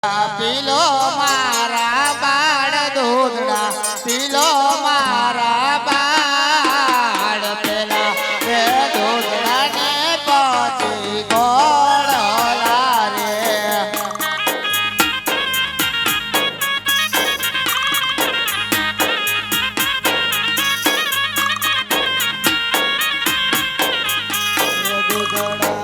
પીલો મારા બાળ દૂધડા પીલો મારા બાળ પેલા રે દૂધડા ને પછી ગોળલા રે દૂધડા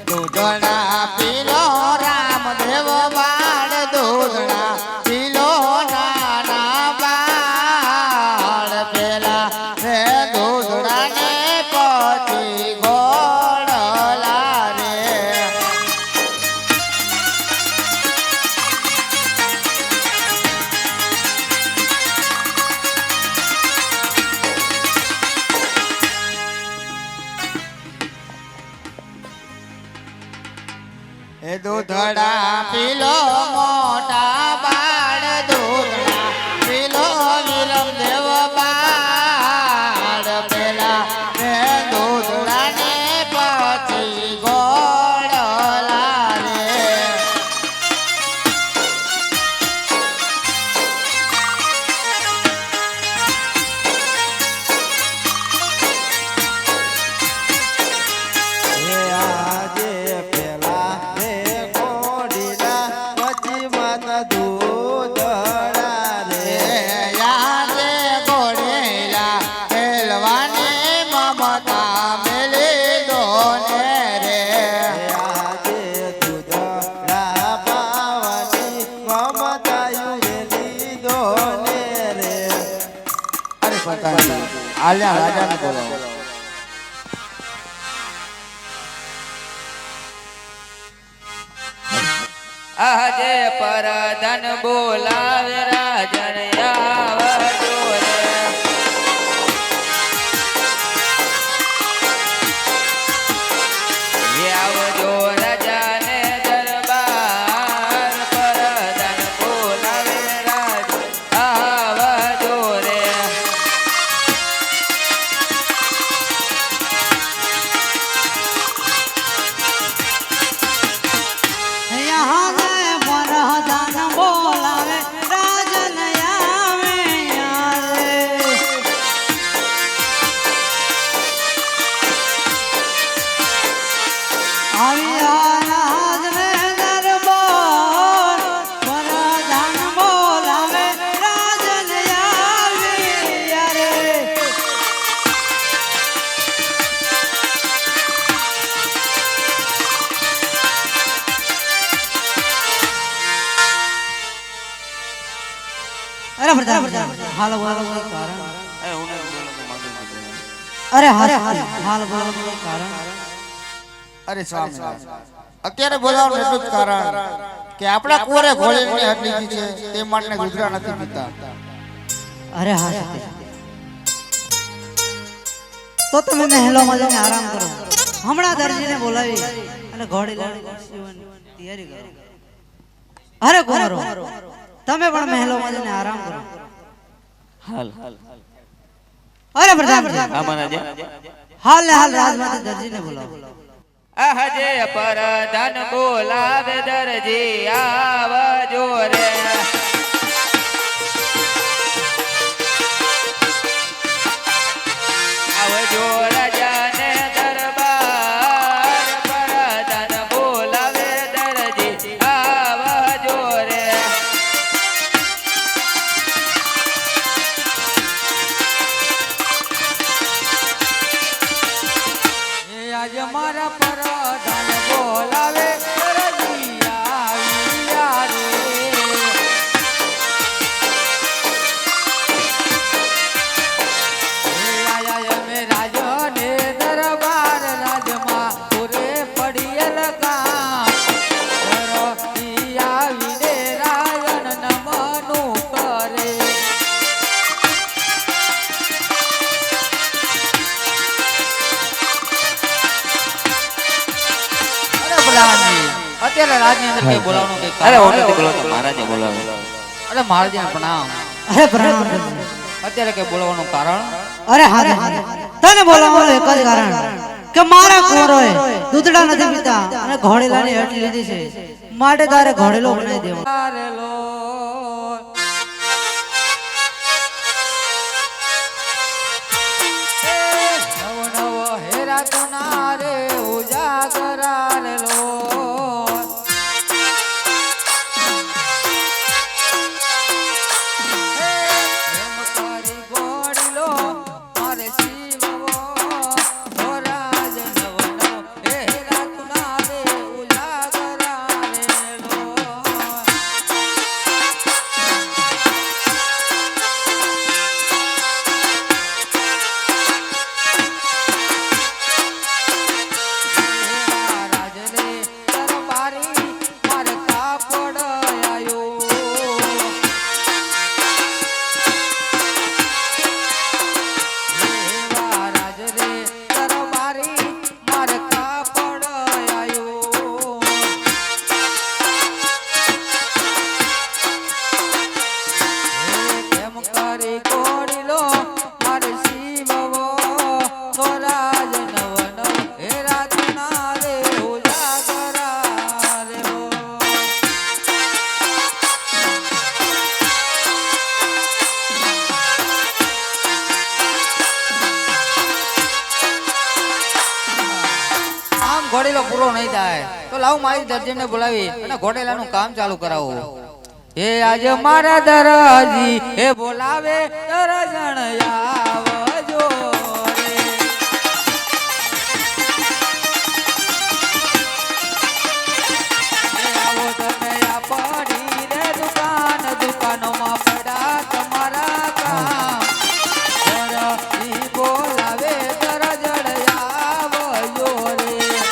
દૂધડા પીલો રામદેવ બાળ દૂધડા પીલો નાના બાળ પેલા રે દૂધડા ને પછી ગોળલા રે એ દૂધડા પીલો મોટા બાળ દૂધડા પીલો વિરમદેવ બાળ પેલા રે દૂધડા ને પછી ગોળલા રે આલ્યા રાજાને બોલાવો આજે પરધન બોલાવે રાજન આવજો રે આવજો રાજાને દરબાર પરધન બોલાવે રાજન આવજો રે हाल बोलने का कारण अरे हाल बोलने का कारण અરે સ્વામી અત્યારે બોલાવવાનું એટલું જ કારણ કે આપણા કોરે ઘોડીને હડલી છે તે માટે દૂધડા નથી પીતા अरे हाँ तो તમે મહેલોમાં જઈને આરામ કરો હમણાં દરજીને બોલાવી અને ઘોડી લાવવાની તૈયારી કરો અરે કુમારો તમે પણ મહેલોમાં જઈને આરામ કરો હાલ અરે પ્રધાન હા મહારાજ હાલ ને હાલ રાજમાતા દરજીને બોલાવો આજે પરધન બોલાવે દરજી આવજો રે આવજો રાજાને દરબાર પરધન બોલાવે દરજી આવજો રે આજ મારા પરધાન બોલાવે દરજી આવ્યા રે આયા મે રાજો ને દરબાર અત્યારે રાજની અંદર કઈ બોલાવવાનું કઈ અરે હું નથી બોલાવતો, મહારાજે બોલાવે. અરે મહારાજને પ્રણામ. અરે પ્રણામ દરજી. અત્યારે કઈ બોલાવવાનું કારણ? અરે હા તને બોલાવવાનું એક જ કારણ કે મારા કુંવરોએ દૂધડા નથી પીતા અને ઘોડેલાની હેઠ લીધી છે, માટે તારે ઘોડેલો બનાવી દેવો. ઘોડેલો પૂરો નહીં થાય તો લાવ મારી દરજીને બોલાવી અને ઘોડેલાનું કામ ચાલુ કરાવો. હે આજ મારા દરજી હે બોલાવે દરજણ આવજો રે. હે આવો તમે આ પડી રે દુકાન, દુકાનોમાં પડ્યા તમારા કામ. દરજી બોલાવે દરજણ આવજો રે.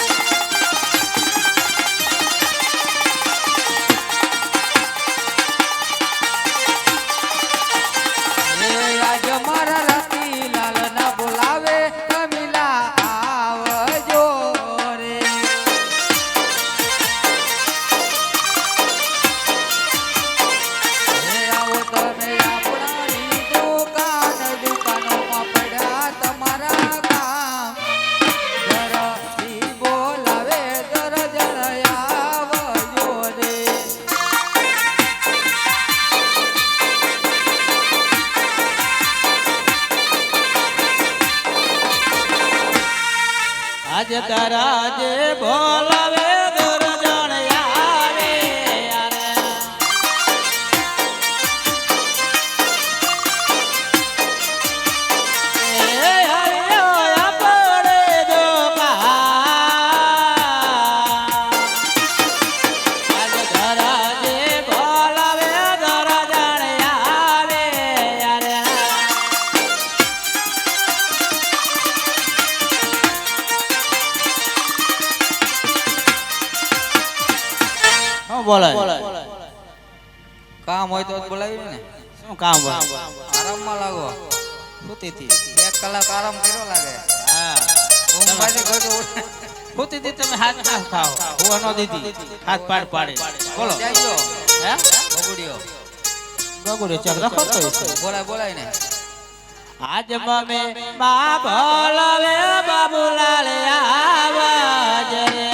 આજ તારા જે બોલાવે દરજણ આવે બોલાય. કામ હોય તો જ બોલાવી ને. શું કામ હોય? આરામમાં લાગો. સુતી હતી. 1 કલાક આરામ કર્યો લાગે. હા ઊંઘ પાછી ગયો. સુતી હતી તમે હાથ ના ખાઓ, હું ન દીધી હાથ પાડ પાડે. બોલો જાજો હે બગુડિયો ગગુડે ચક રાખો તો બોલાય ને. આજ મમે બા બોલાવે બાબુલાલ આવાજ રે.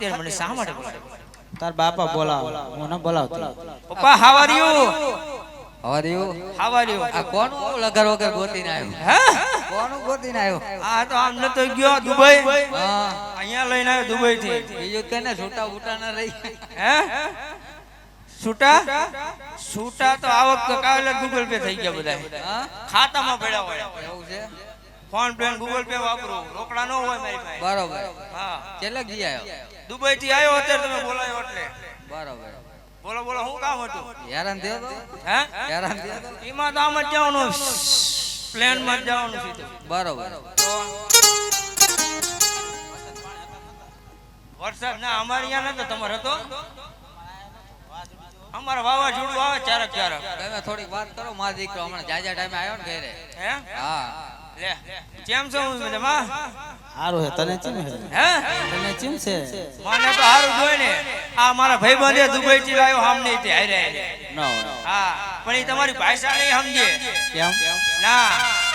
અત્યારે મને શા માટે બોલાવ્યો? તાર બાપા બોલાવ હું ન બોલાવતી. પપ્પા હાવ આર યુ? હવે રહ્યું હાવ આર યુ? આ કોનું લગર વગર ગોતીને આવ્યું હે? કોનું ગોતીને આવ્યો આ તો આમ નતો ગયો દુબઈ, હા અહીંયા લઈને આવ્યો દુબઈ થી. બીજું કે ને છૂટા બૂટા ના રહી હે? છૂટા તો આ વખતે કાલે ગૂગલ પે થઈ ગયા બધા. હા ખાતામાં પડ્યા હોય. એવું છે ફોન પે ગૂગલ પે વાપરો, રોકડા ન હોય મારી પાસે. બરોબર હા, કેટલે ગઈ આવ્યો દુબઈ થી આવ્યો અત્યારે તમે બોલાયો એટલે. બરોબર બોલો બોલો, શું કામ હતું? હેરાન થયો તો હે? હેરાન થયો તો એમાં તો આમ જ જવાનું, પ્લેન માં જ જવાનું સીધું. બરોબર તો વરસાદ ના અમારે અહીંયા નતો, તમારે હતો? અમારે વાવાઝોડું આવે ક્યારેક ક્યારેક. તમે થોડીક વાત કરો મારો દીકરો હમણાં જાજા ટાઈમે આવ્યો ને ઘરે હે? હા લે, કેમ છો મજામાં? હારું હે તને ચીમ હે હે? તને ચીમ છે મને તો હારું જોઈ ને. આ મારા ભાઈબંધે દુબઈ થી લાવ્યો, સામને તે હારે હારે. નો હા, પણ એ તમારી ભાષા નહીં સમજે. કેમ ના,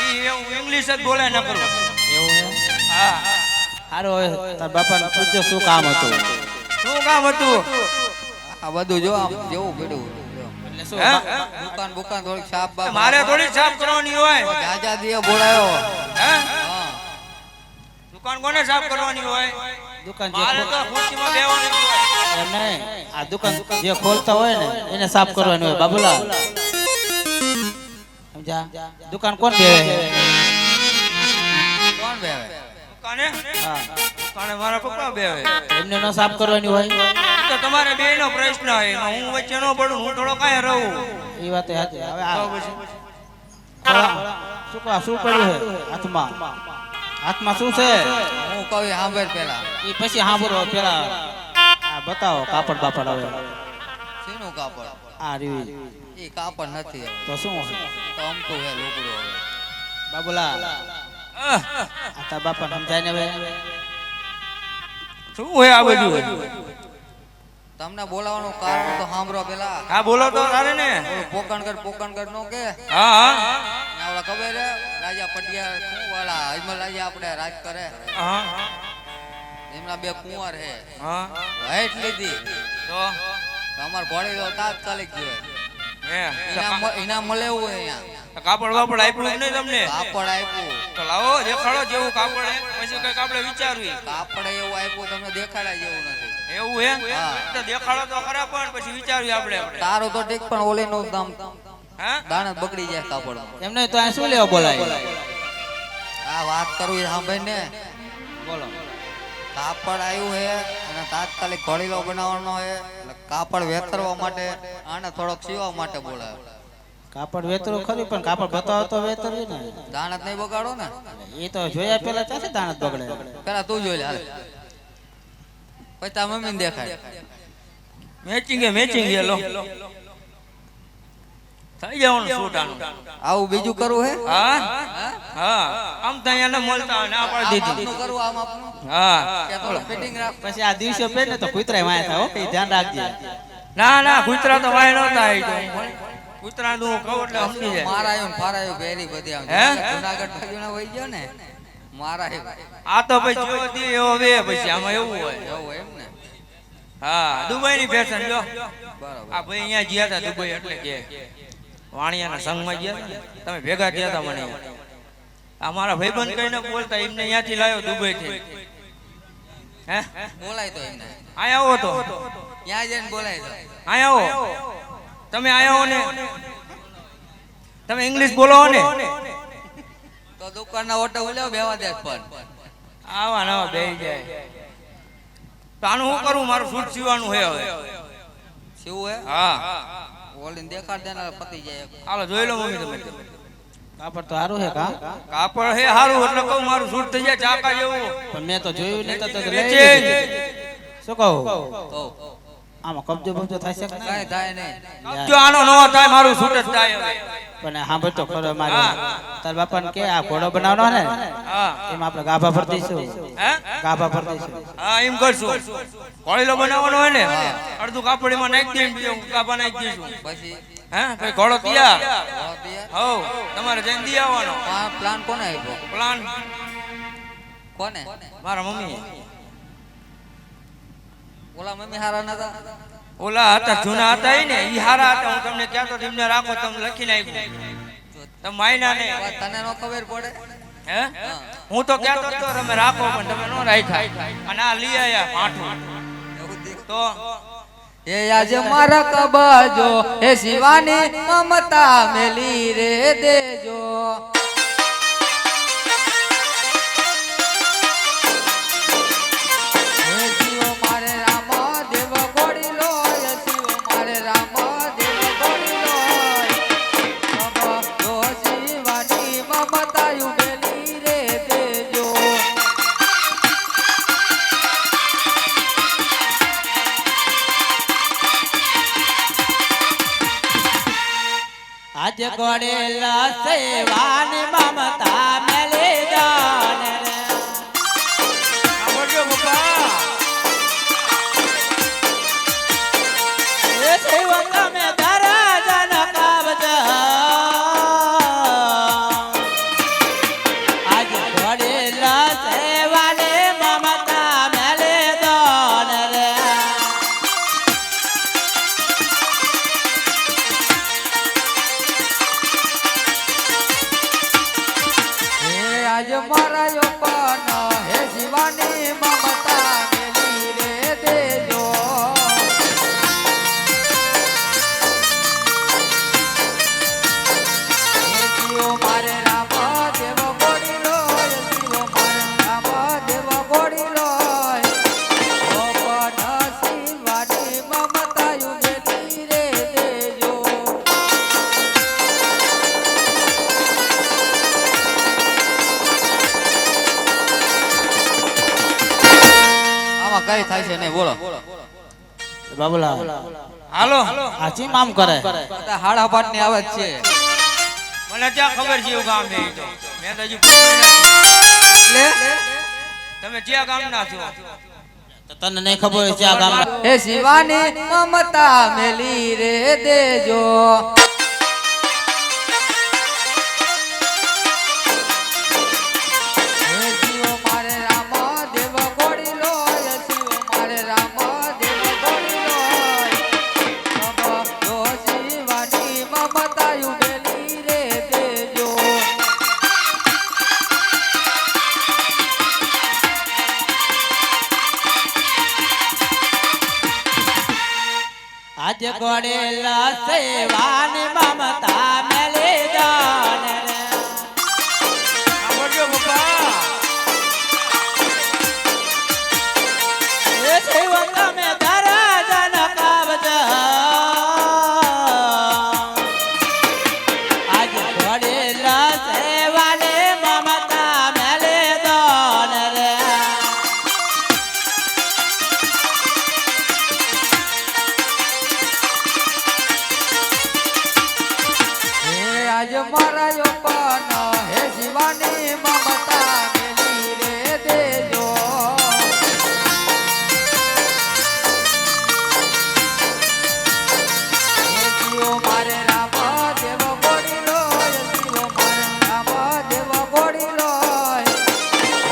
ઈ એવું ઇંગ્લિશ જ બોલે ન કરું. એવું હે હા, હારું હવે તાર બાપાને પૂછજો શું કામ હતું. શું કામ હતું? આ બધું જો આમ જેવું પડ્યું એટલે શું હે? દુકાન બુકાન થોડીક સાફ બાફ મારે થોડી સાફ કરવાની હોય. જાજા દિયો બોલાયો હે? હા દુકાન કોને સાફ કરવાની હોય? દુકાન જે મારે તો ખુરશીમાં બેહવાનું જ હોય. એમ નહીં, આ દુકાન જે ખોલતા હોય ને એને સાફ કરવાની હોય બાબુલા. સમજા? દુકાન કોણ બેહે છે? કોણ બેવે દુકાને? હા, દુકાને મારા પપ્પા બેહે. એમને ન સાફ કરવાની હોય. તો તમારે બેયનો પ્રશ્ન હોય, એમાં હું વચ્ચે ન પડું, હું થોડો કાંઈ રહું. એ વાત સાચી. હવે તો આ પછી શું પડ્યું છે હાથમાં? હાથમાં શું છે? હું કહું સાંભળ પેલા એ પછી સાંભળો પેલા. આ બતાવો કાપડ બાપડ હવે. શીનું કાપડ આ રીવી એ કાપડ નથી હવે તો શું છે? તો અમતું હે લુગડું હવે બાબુલા આ તાર બાપા સમજાય ને હવે. શું હોય આ બધું? તમને બોલાવવાનું કારણ તો સાંભળો પેલા હા, બોલો તો તારે ને. પોકણગઢ નો કે હા હા ના ઓલા ખબર હે રાજા પટિયા શું વાળા અજમલ રાજા આપણે રાજ કરે હા એમના બે કુંવર હે હા. હાઈટ લીધી તો અમાર ઘોડેલો તાત્કાલિક ગયો હે, ઇનામ મળે એવું હે અહીંયા કાપડ વાપડ આપ્યું જ નહીં તમને? કાપડ આપ્યું તો લાવો દેખાડો જેવું કાપડ હે, પછી કઈક આપણે વિચારવી. કાપડ એવું આપ્યું તમને દેખાડાય જેવું નથી એવું હે? હા. તો દેખાડો તો ખરા, પણ પછી વિચારવી આપણે. તારું તો ઠીક પણ ઓલી નું દામ હે? દાણ જ બગડી જાય કાપડ એમને તો આ શું લેવા બોલાય? આ વાત કરું એ સાંભળ ને બોલો. કાપડ આવ્યું હે અને તાત્કાલિક ઘોડીલો બનાવવાનો હે એટલે કાપડ વેતરવા માટે આને થોડોક સીવા માટે બોલાવ્યો કાપડ વેતરો ખરી પણ કાપડ બતાવો તો વેતરવી ને. દાણ જ નહીં બગાડો ને એ તો જોયા પેલા ચાસે દાણત બગડે. પેલા તું જોઈ લે હાલ પછી તાર મમ્મીને દેખાય મેચિંગ હે લો. થઈ જવાનું છૂટાનું. આવું બીજું કરવું હે હા હા, આમ તો અહીંયા ન મળતા હોય, ના પાડી આમ દીધી. આપનું કરવું આમ આપનું હા, કે તો ફિટિંગ રાખ પછી આ દિવસો પહેર ને તો કૂતરાય વાયા થાય. ઓકે ધ્યાન રાખજે. ના ના, કૂતરા તો વાય નહોતા. કૂતરા નું કહું એટલે સમજી જાય. મારાયું ને ફારાયું પહેરી બધી આમ હે? જુનાગઢ બાજુ ના વહી ગયો ને મારાયું આ તો પછી જેવો દે એવો વે, પછી આમાં એવું હોય. એવું એમ ને હા, દુબઈ ની ફેશન જો. બરાબર આ ભાઈ અહીંયા ગયા હતા દુબઈ, એટલે કે વાણિયાના સંઘમાં ગયા હતા ને, તમે ભેગા ગયા હતા મને. આ મારા ભાઈબંધ કઈ ન બોલતા, એમને અહીંયાથી લાવ્યો દુબઈ થી. હે, બોલાય તો એમને અહીંયા આવો તો, ત્યાં જઈને બોલાય તો અહીંયા આવો. તમે અહીંયા આવો ને, તમે ઇંગ્લિશ બોલો ને. તો દુકાન ના ઓટો ઉલ્યો બેવા દે પણ આવા નવા બેહી જાય. તો આનું શું કરું? મારું સૂટ સીવાનું છે હવે. શું હે હા, ઓલીને દેખાડ દેનાર પતી જાય હાલો જોઈ લો મમ્મી તમે. કાપડ તો સારું છે કા? કાપડ હે હારું, એટલે કહું મારું સૂટ થઈ જાય ચાકા જેવું. પણ મેં તો જોયું નહીં તો લઈ વેચે જ. લીધું. શું કહું? તો આમાં કબજો બબજો થાય છે કે કઈ નહીં? થાય નહીં જો આનો નવો થાય, મારું સૂટ જ થાય હવે. પણ સાંભળ તો ખરો મારે. હા. તાર બાપાને કે આ ઘોડો બનાવવાનો ને હા એમાં આપણે ગાભા ભર દઈશું. હે, ગાભા ભર દઈશું. હા એમ કરશું. ઘોડીલો બનાવવાનો હોય ને, અડધું કાપડ એમાં નાખી દઈએ, બીજું કાપા નાખી દઈશું. પછી હે, પછી ઘોડો તૈયાર. હો હવ, તમારે જઈને દી આવવાનો. પ્લાન કોને આપ્યો પ્લાન કોને મારા મમ્મી. ઓલા મમ્મી હારા નતા ઓલા હતા જૂના હતા ઈ ને ઈ હારા હતા. હું તમને કહેતો તો એમને રાખો, તમે લખીને આપ્યું. તમે માયના ને તને નો ખબર પડે હે? હું તો કહેતો તો તમે રાખો, પણ તમે નો રાખ્યા. અને આ લઈ આયા પાઠું તો એ આજે મારા કબજો હે શિવાની મમતા મેલી રે દેજો. હે શિવ મારે રામ દેવ ગોડીલો, હે શિવ મારે રામ દેવ ગોડીલો. કબજો શિવાની મમતા મેલી રે દેજો. આજ ગોડેલા સેવાની મમતા મેલી દાન રે. સાંભળજો બાપા. એ શિવ તમે દરજન કાબજ. આજ ગોડેલા સેવાની મમતા મેલી દાન રે. હે આજ મારા યોપન હે શિવાની મમતા મેલી રે દેજો. હે શિવ મારે રામ દેવ ગોડીલો, હે શિવ મારે રામ દેવ ગોડીલો. યોપન શિવાની મમતા મેલી રે દેજો. આમાં કઈ થાય છે નહીં બોલો. બાબુલા હાલો આ ચીમ આમ કરે. બધા હાડા પાટ ની આવે છે. મને ક્યાં ખબર છે એવું ગામ છે ઈ તો. મેં તો હજી પૂછ્યું નથી. એટલે તમે ક્યાં ગામના છો? તો તને નહીં ખબર હોય છે આ ગામ. હે શિવાની મમતા મેલી રે દેજો. હે શિવ મારે રામ દેવ ગોડીલો, હે શિવ મારે રામ દેવ ગોડીલો. કબજો શિવાની મમતા મેલી રે દેજો. આજ ગોડેલા સેવાની મમતા મેલી દાન રે. સાંભળજો બાપા. એ શિવ તમે દરજન કાબજ. આજ ગોડેલા સેવાની મમતા મેલી દાન રે. હે આજ મારા યોપન હે શિવાની મમતા મેલી રે દેજો. હે શિવ મારે રામ દેવ ગોડીલો, હે શિવ મારે રામ દેવ ગોડીલો.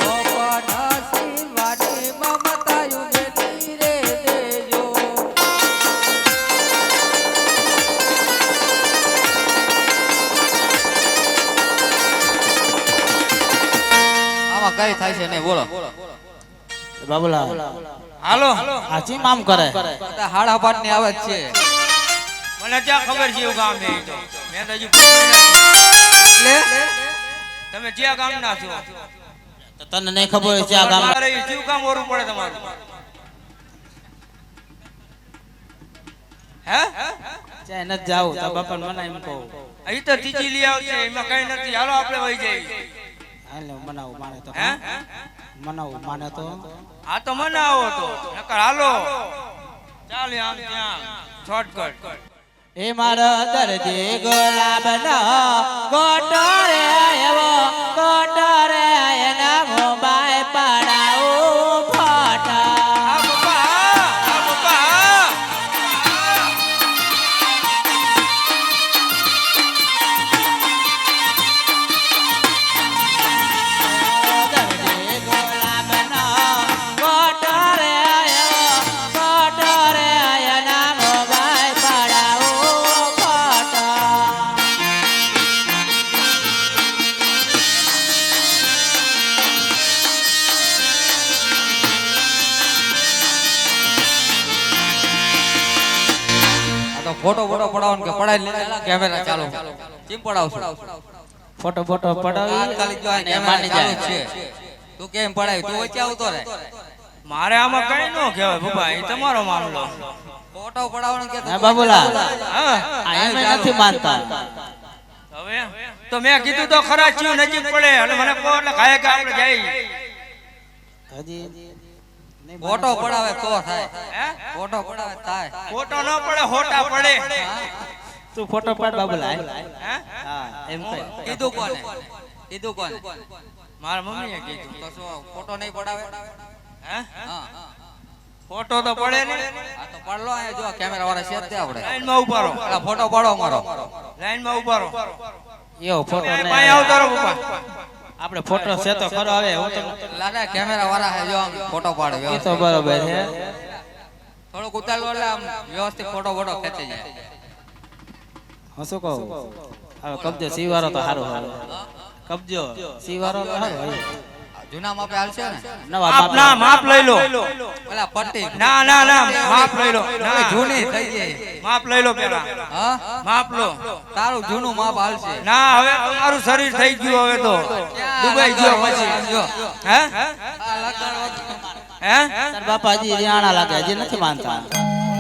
યોપન શિવાની મમતા મેલી રે દેજો. આમાં કઈ થાય છે નહીં બોલો. બાબુલા હાલો આ ચીમ આમ કરે. બધા હાડા પાટ ની આવે છે. મને ક્યાં ખબર છે એવું ગામ છે ઈ તો. મેં તો હજી પૂછ્યું નથી. એટલે તમે ક્યાં ગામના છો? તો તને નહીં ખબર હોય છે આ ગામ. તમારે ઈ શું કામ ઓરવું પડે તમારું? હે? ચાય નથી જાવું તો બાપા મને એમ કહું. અહીં તો ત્રીજી લઈ આવશે, એમાં કઈ નથી. હાલો આપણે વહી જઈએ. હાલે મનાવું માને તો. હે? મનાવું માને તો. આ તો મનાવો તો નકર હાલો ચાલ આમ ત્યાં શોર્ટકટ. એ મારો દરજી ગુલાબનો કોટરે આવ્યો, કોટરે એના મોબાઈ પડાવું ફાટા. આ બાપા, આ બાપા. દરજી ગુલાબનો કોટરે આવ્યો, ફોટો ફોટો પડાવવાનો કે પડાવી લે કેમેરા ચાલુ કેમ પડાવશો ફોટો ફોટો પડાવી તાત્કાલિક જો આ અને કેમેરા માની ચાલુ જાય. જ છે તું કેમ પડાવી તું વચ્ચે આવતો રહે મારે આમાં કઈ ન કહેવાય બાબા, એ તમારો મામલો. ફોટો પડાવવાનો કે હા બાબુલા, હા આ એમ નથી માનતા. હવે તો મેં કીધું તો ખરા ચિયું નજીક પડે અને મને કહો એટલે કાય કે આપણે જઈ. હજી ફોટો પડાવે તો થાય હે? ફોટો પડાવે થાય ફોટો ન પડે હોટા પડે. તું ફોટો પાડ બાબુલા. હે? હા એમ કહે. કીધું કોને મારા મમ્મીએ કીધું. તો શું ફોટો નહીં પડાવે હે? હા ફોટો તો પડે ને. આ તો પડલો અહીંયા જો કેમેરા વાળા છે તે આપણે લાઈનમાં ઉભા રહો, પેલા ફોટો પાડો અમારો લાઈનમાં ઉભા રહો. એવો ફોટો એ ને પાય આવતો રહો બાપા. આપણે ફોટો છે તો ખરો. હવે હું તો લાડા કેમેરા વાળા હે જો આમ ફોટો પાડે એ તો વ્યવસ્થિત. બરોબર છે. થોડુંક ઉતારલો એટલે આમ વ્યવસ્થિત ફોટો ફોટો ખેંચી જાય હું શું કહું, હવે કબજો સીવારો તો સારો હારો. કબજો સીવારો તો સારો હોય. જૂના માપે હાલશે ને નવા આપ ના માપ લઈ લો. પેલા પટ્ટી ના ના ના માપ લઈ લો. ના જૂની થઈ ગઈ માપ લઈ લો પેલા. હા માપ લો. તારું જૂનું માપ હાલશે ના હવે તમારું શરીર થઈ ગયું હવે તો દુબઈ ગયો પછી. જો હે આ લગાડો હે તાર બાપા હજી રિયાણા લાગે, હજી નથી માનતા.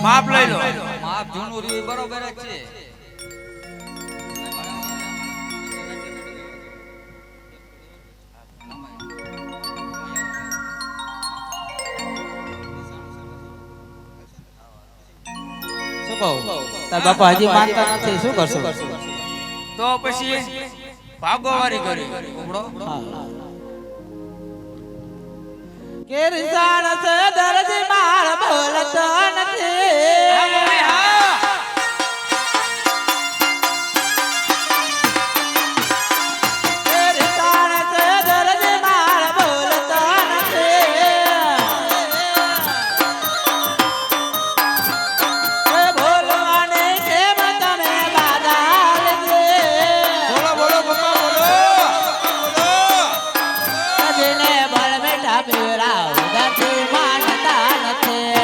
માપ લઈ લો. માપ જૂનું રહ્યું બરોબર જ છે શું કહું, તાર બાપા હજી માનતા નથી, શું કરશું? તો પછી ભાગોવારી કરી. કિરસાણ સે દરજી માર બોલતો નથી. હા મમ્મી હા. કિરસાણ સે દરજી માર બોલતો નથી. એ બોલવાને કેમ તમે બાધા લીધી? બોલો બોલો પપ્પા બોલો. જેને બળ બેઠા પીવડાવ નથી માનતા નથી.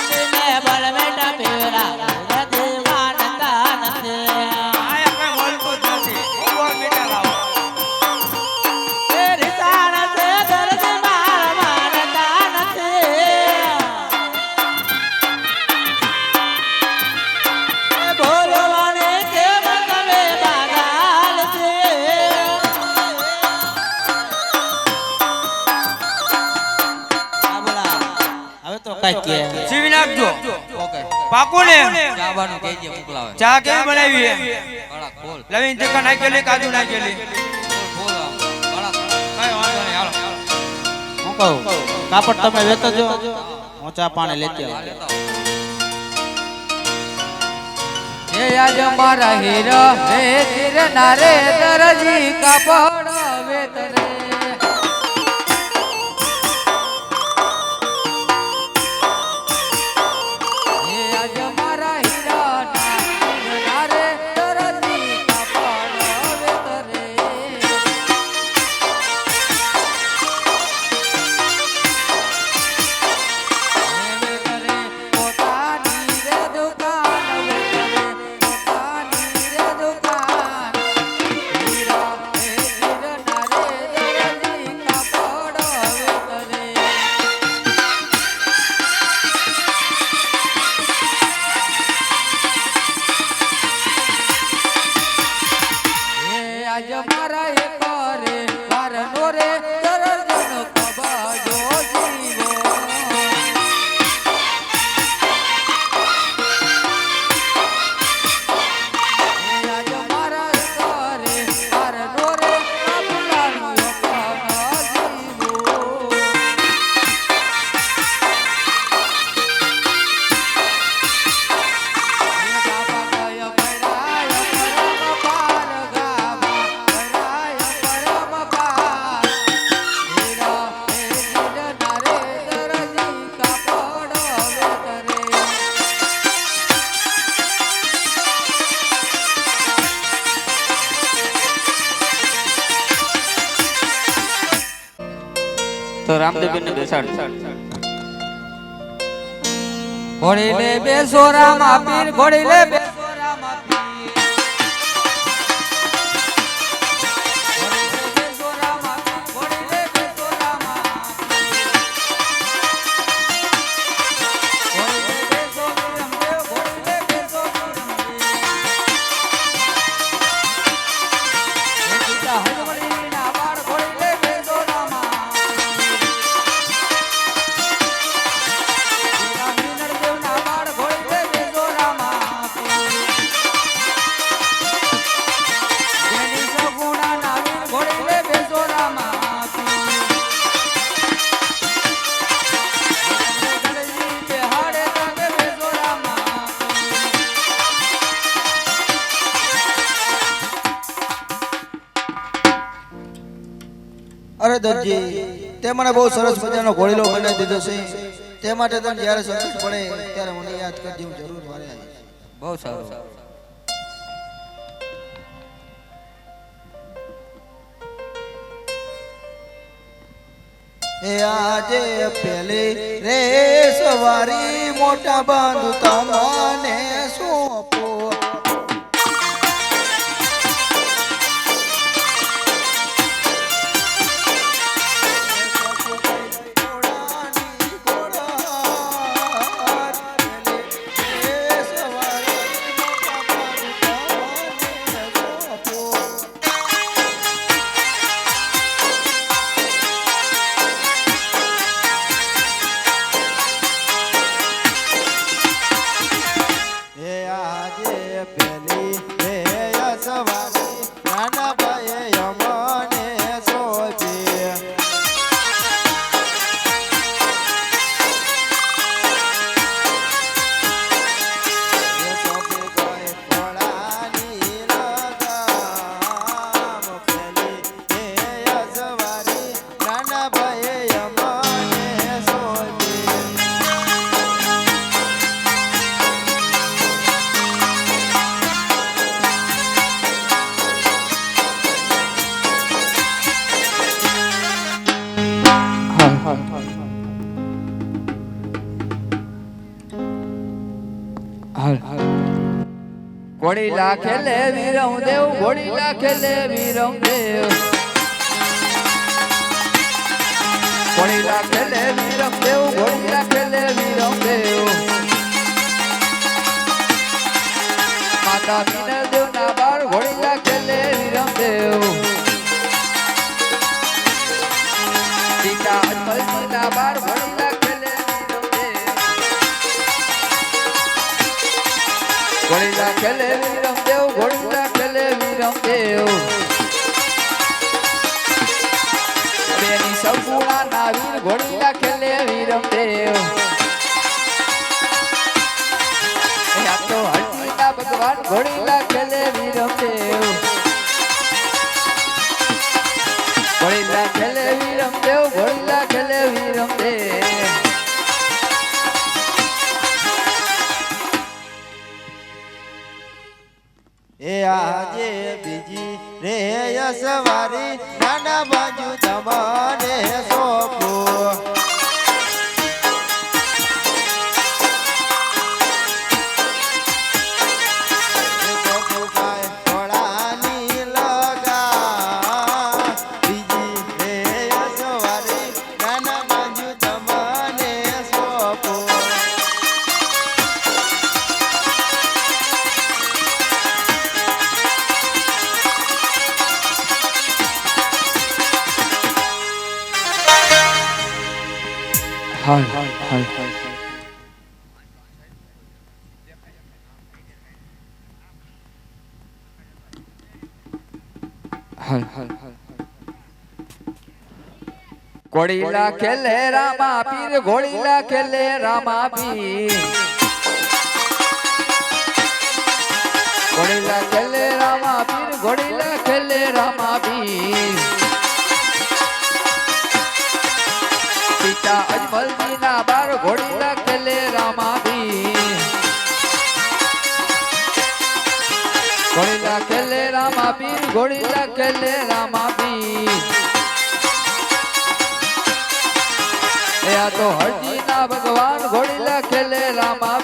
જેને બળ બેઠા પીવડાવ નથી માનતા નથી. આયા કઈ મળતું જ નથી. ઉપર મીઠા લાવો. એ રીસાણ છે દર્દ માર માનતા નથી. એ બોલવાને કેમ તમે બાગાલ છે? આ બોલા, હવે તો કઈ કે સીવી નાખજો. ઓકે પાકું ને. ચાબાનું કહેજે મોકલાવે ચા કેવી બનાવી છે? કડક ખોલ લવિંગ ચક્કા નાખેલી, કાજુ નાખેલી. ખોલ આમ. કડક કઈ વાંધો નહીં હાલો. હું કહું, કાપડ તમે વેચો જો, હું ચા પાણી લેતી આવું. લેતા આવો. હે આજ મારા હીરા હે તીર નારે દરજી કાપડ વેતરે હે આજ મારા હીરા નારે દરજી કાપડ વેતરે વેતરે પોતાની રે દુકાન વેતરે પોતાની રે દુકાન હીરા હે હીર નારે દરજી કાપડ વેતરે હે આજ મારા એક રે વાર નો રે દરજન કબાજો જીવો હે આજ મારા એક રે વાર નો રે આપલાનો અપના જીવો તો રામદેવ ને બેસાડ. ઘોડી લે બેસો રામા પીર ઘોડી લે બેસો રામા પીર ઘોડી લે બેસો રામા પીર ઘોડી લે બેસો રામા પીર ઘોડી લે બેસો વિરમદેવ ઘોડી લે બેસો વિરમદેવ હે પિતા હરવળી ના બાળ ઘોડી લે બેસો રામા અરે દરજી તે મને બહુ સરસ મજાનો ઘોડીલો બનાવી દીધો છે તે માટે તને જ્યારે સંકટ પડે ત્યારે મને યાદ કરજે હું જરૂર વારે આવીશ બહુ સારું એ આજે પેલી રે સવારી મોટા બાંધુ તમને સોંપો ઘોડી લાખે લે વીરમ દેવ ઘોડી લાખે લે વીરમ દેવ ઘોડી લાખે લે વીરમ દેવ ઘોડી લાખે લે વીરમ દેવ માતા મીનર દેવ ના બાર ઘોડી લાખે લે વીરમ દેવ પિતા અજમલ ના બાર ઘોડી લાખે લે વીરમ દેવ ઘોડી લાખે લે વીરમ દેવ ઘોડી લાખે લે વીરમ દેવ બેની સગુણા ના વીર ઘોડી લાખે લે વીરમ દેવ આ તો હરતી ના ભગવાન ઘોડી લાખે લે વીરમ દેવ ઘોડી લાખે લે વીરમ દેવ ઘોડી લાખે લે વીરમ દેવ એ આજે બીજી રે સવારી નાના બાજુ તમને સોંપો ઘોડી લાખે લે રામા પીર ઘોડી લાખે લે રામા પીર ઘોડી લાખે લે રામા પીર ઘોડી લાખે લે રામા પીર પિતા અજમલ જી ના બાર ઘોડી લાખે લે રામા પીર ઘોડી લાખે લે રામા પીર ઘોડી લાખે લે રામા પીર આ તો હરજી ના ભગવાન ઘોડી લાખે લે રામા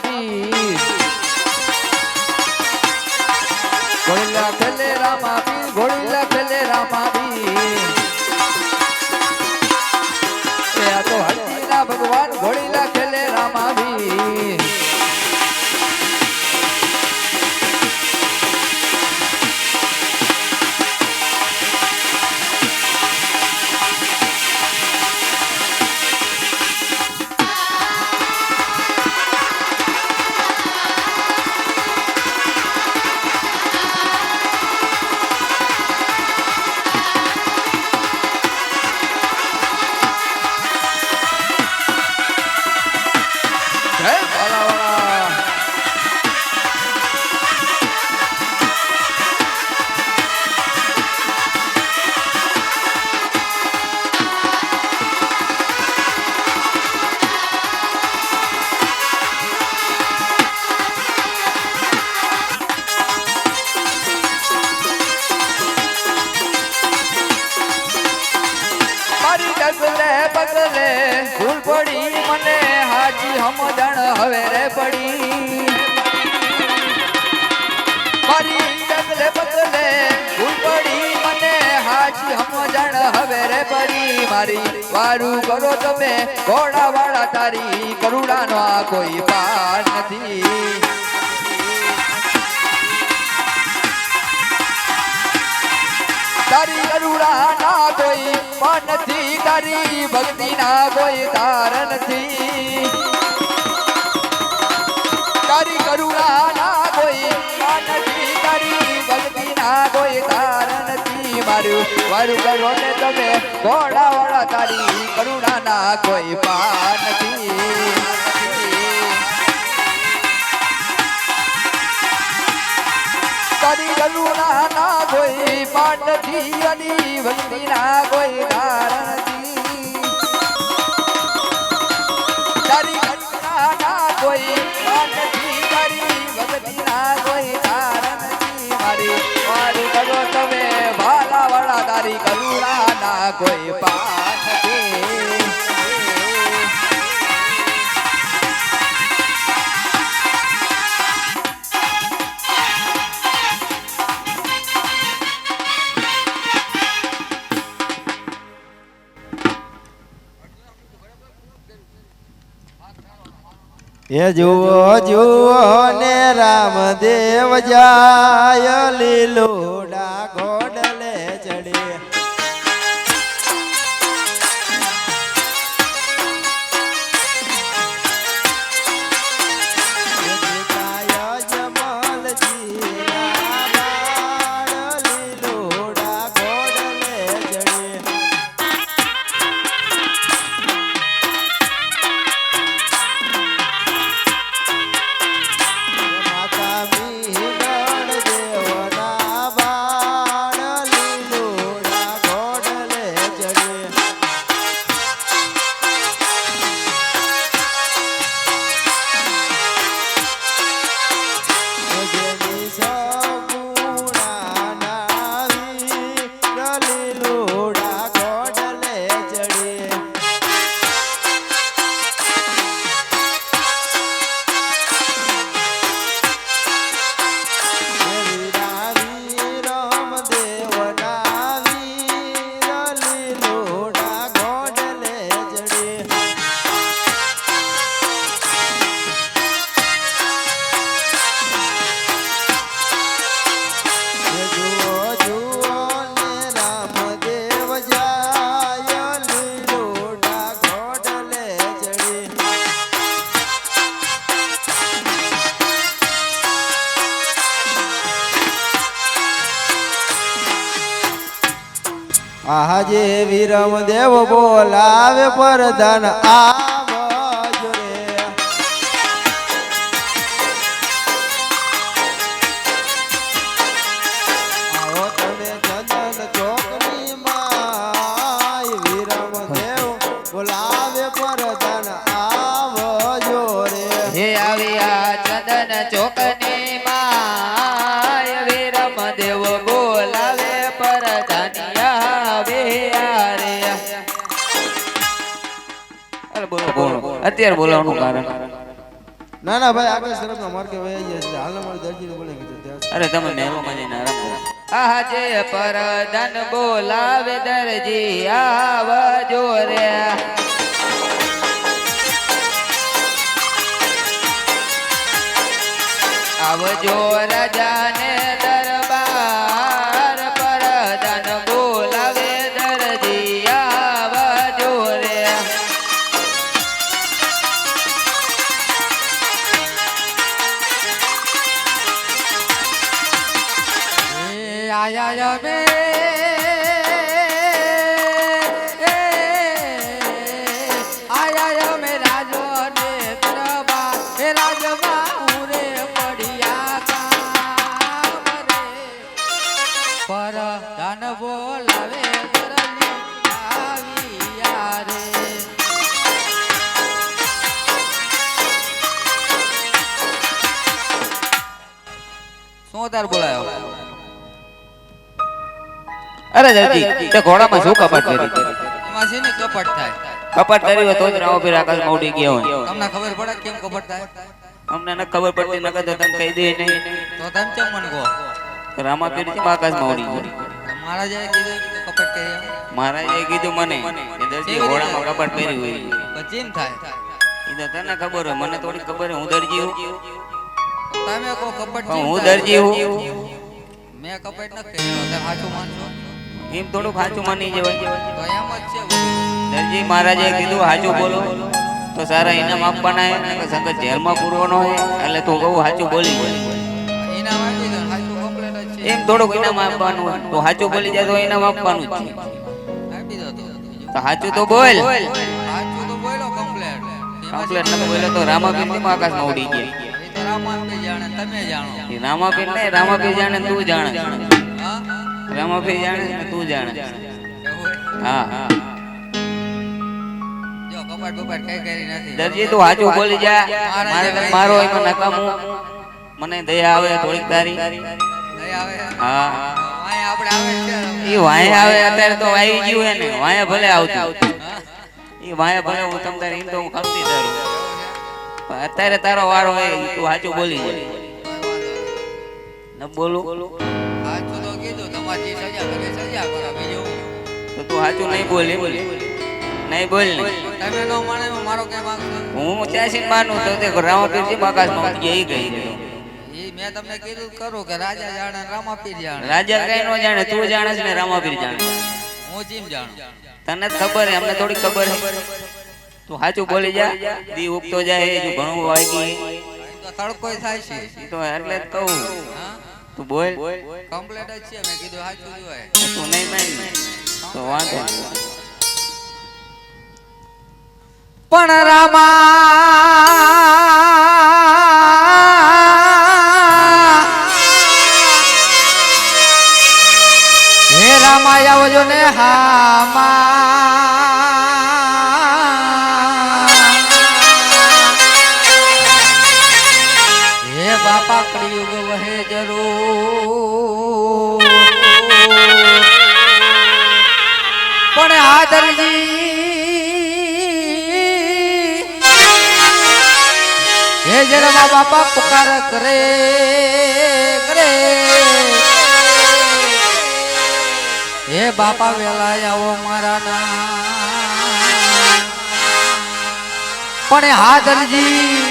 હાચી સમજણ હવે રે પડી મારી ડગલે બગલે ભૂલ પડી મને હાચી સમજણ હવે રે પડી મારી વારું કરો તમે ઘોડા વાળા તારી કરુણાનો આ કોઈ પાર નથી તારી કરુણા ના કોઈ પાર નથી તારી ભક્તિ ના કોઈ તાર નથી તારી કરુણા ના કોઈ પાર નથી તારી ભક્તિ ના કોઈ તાર નથી મારું વારું કરો ને તમે ઘોડા વાળા તારી કરુણા ના કોઈ પાર નથી તારી કરુણા ના કોઈ પાર નથી અને ભક્તિ ના કોઈ તાર નથી તારી કરુણા ના કોઈ પાર નથી તારી ભક્તિ ના કોઈ તાર નથી મારી મારી કરો તમે ભાલા વાળા તારી કરુણા ના કોઈ પાર નથી એ જુઓ જુઓ ને રામદેવ જાય લીલોડા ઘોડલે ચડે આજે વિરમ દેવ બોલાવે પરધન આવજો રે આવો તમે ચંદન ચોકની માય વિરમ દેવ બોલાવે પરધન આવજો રે હે આવ્યા ચંદન ચોકની માય વિરમ દેવ બોલાવે પરધાનિયા વે આરે અરે બોલો અત્યારે બોલાવવાનું કારણ ના ના ભાઈ આગળ સરપના માર્કે વહી ગયા છે હાલ અમારી દરજીને બોલે કીધું અરે તમે મહેલમાં જઈને આરામ કરો આજે પરધન બોલાવે દરજી આવજો રે આવજો રાજાને દરબાર પરધન બોલાવે દરજી આવજો રે આયા મે આયા મે રાજો ને દરબાર હે રાજમાં ઉરે પડ્યા કામ રે પરધન બોલાવે દરજી આવ્યા રે શું તાર બોલાયો અરે દરજી તે ઘોડામાં શું કપટ કરી એમાં છે ને કપટ થાય કપટ કરી હોય તો જ રાવો પીર આકાશમાં ઉડી ગયા હોય. તમને ખબર પડે કેમ કપટ થાય? અમને ન ખબર પડતી નકર તો તમે કહી દે નહીં. તો તમે કેમ મને કહો? રામાપીર કેમ આકાશમાં ઉડી ગયો? મહારાજાએ કીધું કે કપટ કરી એમ. મહારાજે કીધું મને કે દરજી ઘોડામાં કપટ પહેરી હોય. પછી એમ થાય. એ તો તને ખબર હોય, મને થોડી ખબર હોય. હું દરજી હું. તમે કહો કપટ પણ કેમ હું થાય? દરજી હું. મેં કપટ ન કર્યો. તમે સાચું માનશો? એમ થોડું સાચું માની જવાય. તો એમ જ છે બધું. દરજી મહારાજે કીધું સાચું બોલો તો સારા ઇનામ આપવાના હે. નકર સંગત જેલમાં પૂરવાનો હે. એટલે તું કહું સાચું બોલી જાય. ઇનામ આપી દો. સાચું કમ્પ્લેટ જ છે. એમ થોડુંક ઇનામ આપવાનું હોય. તો સાચું બોલી જાય તો ઇનામ આપવાનું જ છે. આપી દો તો. બીજું તો સાચું તો બોલ. સાચું તો બોલો કમ્પ્લેટ. કમ્પ્લેટ ન બોલે તો રામાપીર કેમ આકાશમાં ઉડી ગયા? એ તો રામાપીર જાણે, તમે જાણો. એ રામાપીર ને રામાપીર જાણે ને તું જાણે. હા? રામાપીર જાણે ને તું જાણે. એવું હે? હા હા. જો કપટ બપટ કઈ કરી નથી. દરજી તું સાચું બોલી જા. મારો એમાં નકામું. મને દયા આવે થોડીક તારી. નહીં આવે. હા. અહીં આપણે આવે છે. એ વાંહે આવે અત્યારે તો આવી ગયું હે ને. વાંહે ભલે આવતું. હા? એ વાંહે ભલે હું તમ તારે એમ તો હું ખમતી તારું. પણ અત્યારે તારો વારો હે. તું સાચું બોલી જાય. ન બોલું સાચું તો કીધું. તમારી જે સજા કરે સજા કરો. બીજું તો તું સાચું નહીં બોલી. નહીં બોલ ને. તમે ન માને એમાં મારો કઈ માંગશો? હું ત્યાંથી માનું તો તે રામાપીર છે આકાશમાં ઉડી ગયા. એ કહી એ મેં તમને કીધું કરું કે રાજા જાણે રામાપીર જાણે. રાજા કઈ નો જાણે. તું જાણે છે ને રામાપીર જાણે. હું જીમ જાણું. તને જ ખબર હે. અમને થોડી ખબર હે. તું સાચું બોલી જા. દી ઉગતો જાય. હજુ ઘણું વાગી. અહીં તો તડકોય થાય છે. એ તો એટલે જ કહું. હા? તું બોલ. કમ્પ્લેટ જ છે. મેં કીધું સાચું જ હોય. તું નહીં માન તો વાંધો નહીં. પણ રામા હે રામા આવજો ને હામા હે બાપા કળિયુગ વહે જરૂર પણ આદરજી હે જરા બાપા પુકાર કરે કરે હે બાપા વેલા આવો મારા ના પણ હાદરજી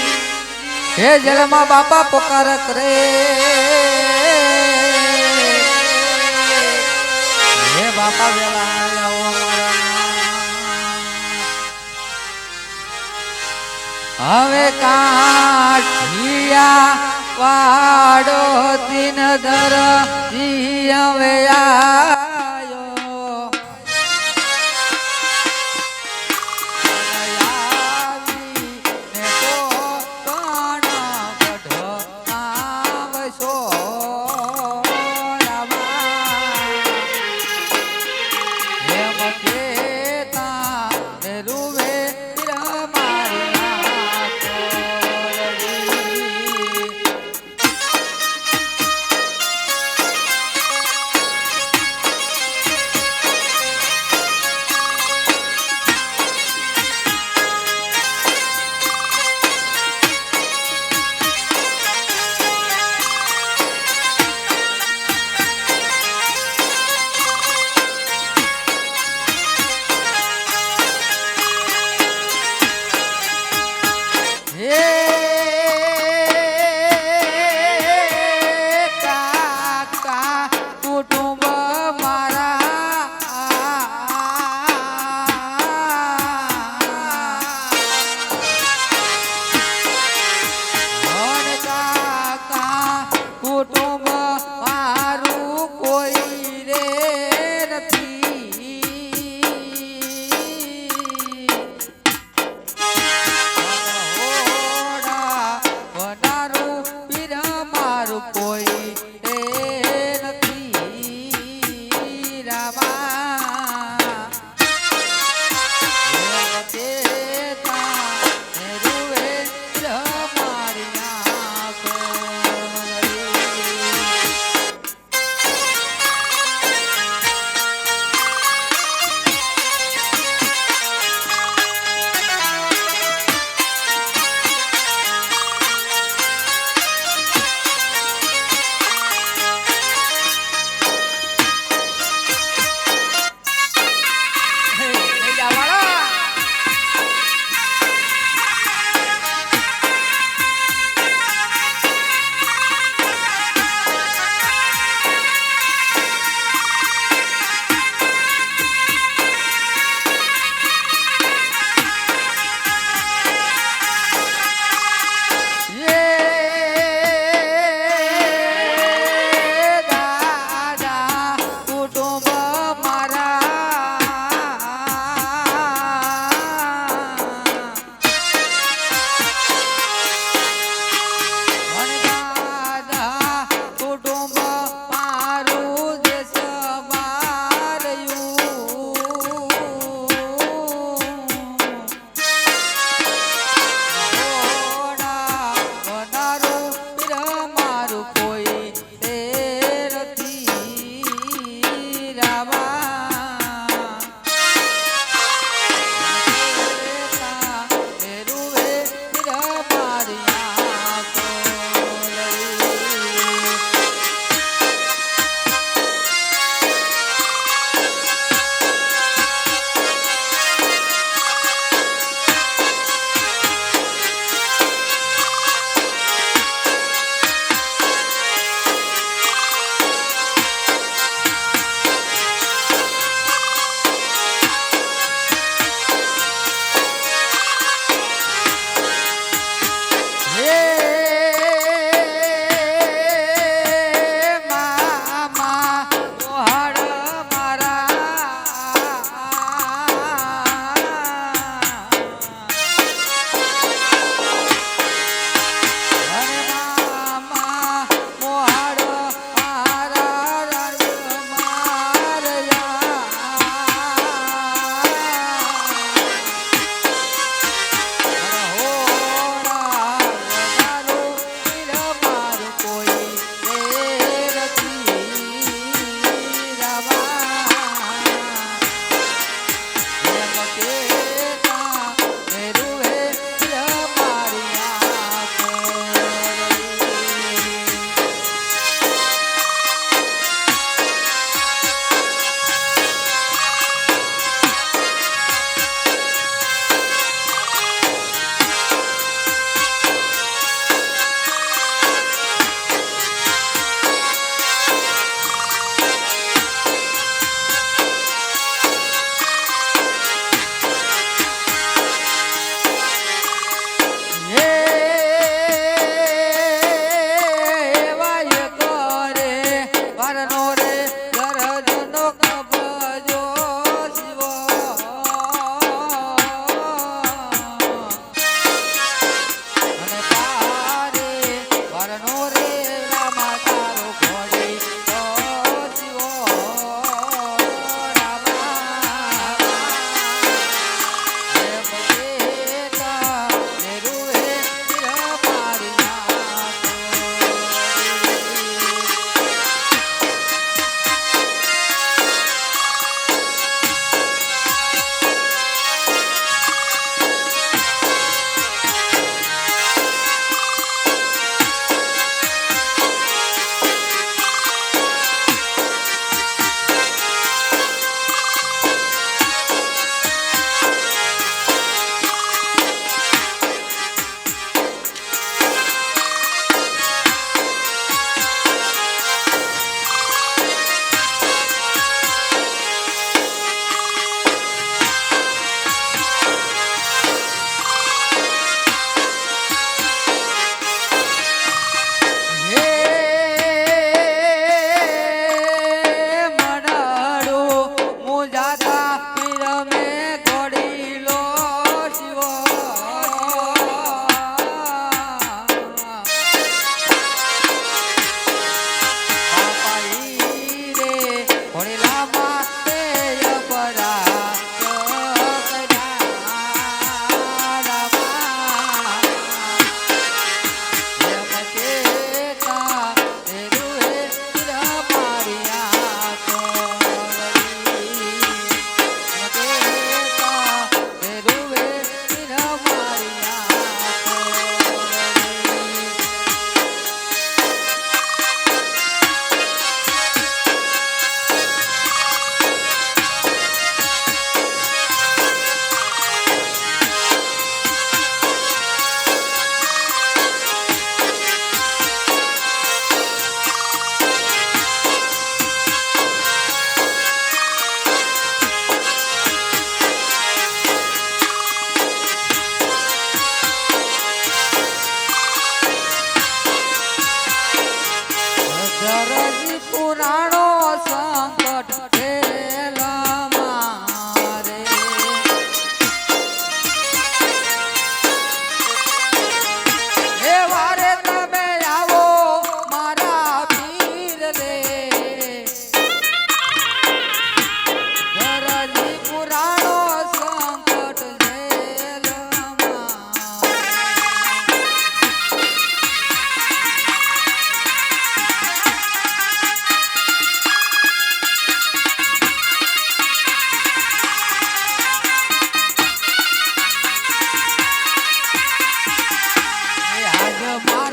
હે જલમા બાપા પુકાર કરે હે બાપા વેલા આવો મારા ના હવે કાઠિયા વાડો દિન ધર હવે આયો આવીને તો પણ ગઢ આવશો એમ કેતા ને રૂવે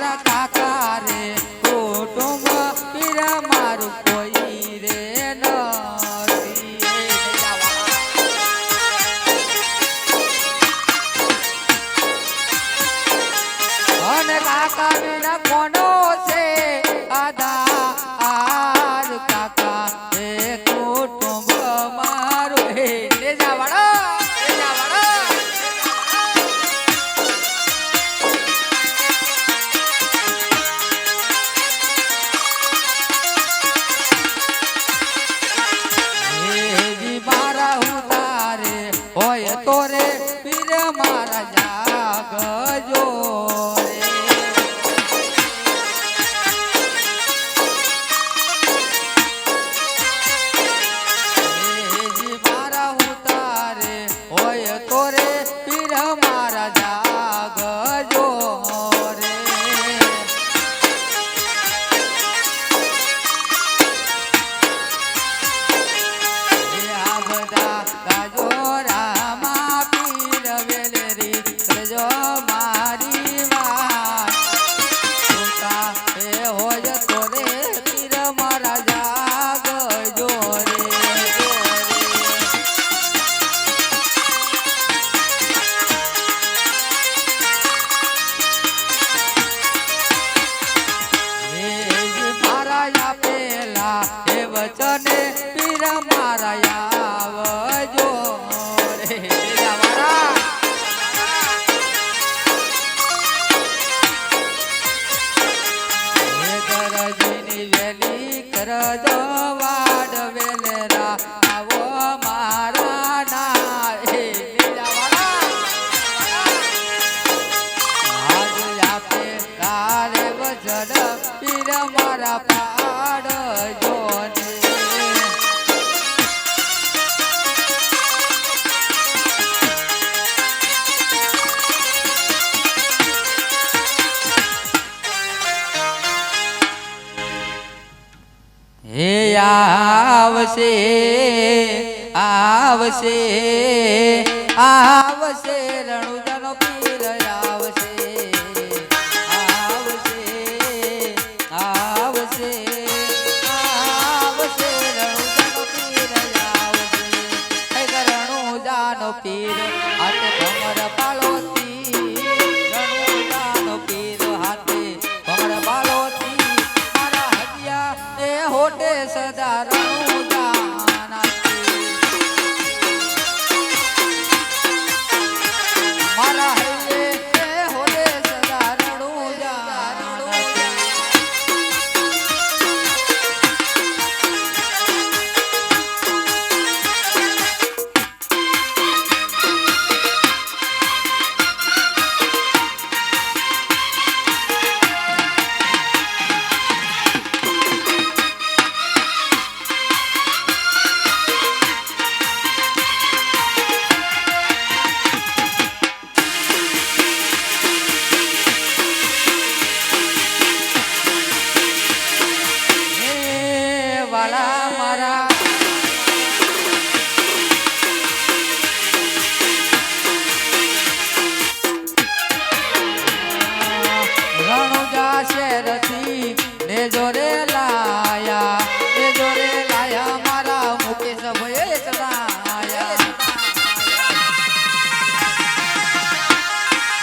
મારા કાકા રે કુટુંબ પીર મારું કોઈ રે નથી. અને કાકા વિના કોનો છે આધાર કાકા એ કુટુંબ મારું હે લેજા વાળા લેજા વાળા. જી મારા ઉતારે હોય તો રે પીર મારા જાગજો રે. જી મારા ઉતારે હોય તો રે પીર મારા જાગજો રે. આ બધા ગાજો રામા પીર વેલેરી કરજો મારી વાત. સુતા એ હોય તો રે પીર મારા જાગજો રે. મારા આપેલા એ વચને પીર મારા આવજો રે. લેજા વાળા. હે દરજીની વેલી કરજો વાડ વેલેરા આવો મારા ના. હે લેજા વાળા. આજ આપે તારે વચન પીર મારા પાડજો ને. હે આવશે આવશે આવશે રણુજાનો પીર આવશે આવશે આવશે આવશે રણુજાનો પીર આવશે. હે રણુજાનો પીર હાથે ભમર પાળોતી રણુજાનો પીર હાથે ભમર પાળોતી મારા હદિયા એ હોટે સદા રણુજાના મારા હૈયે એ હોટે સદા રણુજાના. હે વાલા મારા રણુજા શેરથી ને જોરે લાયા ને જોરે લાયા મારા મુકેશ ભયે ચડાયા.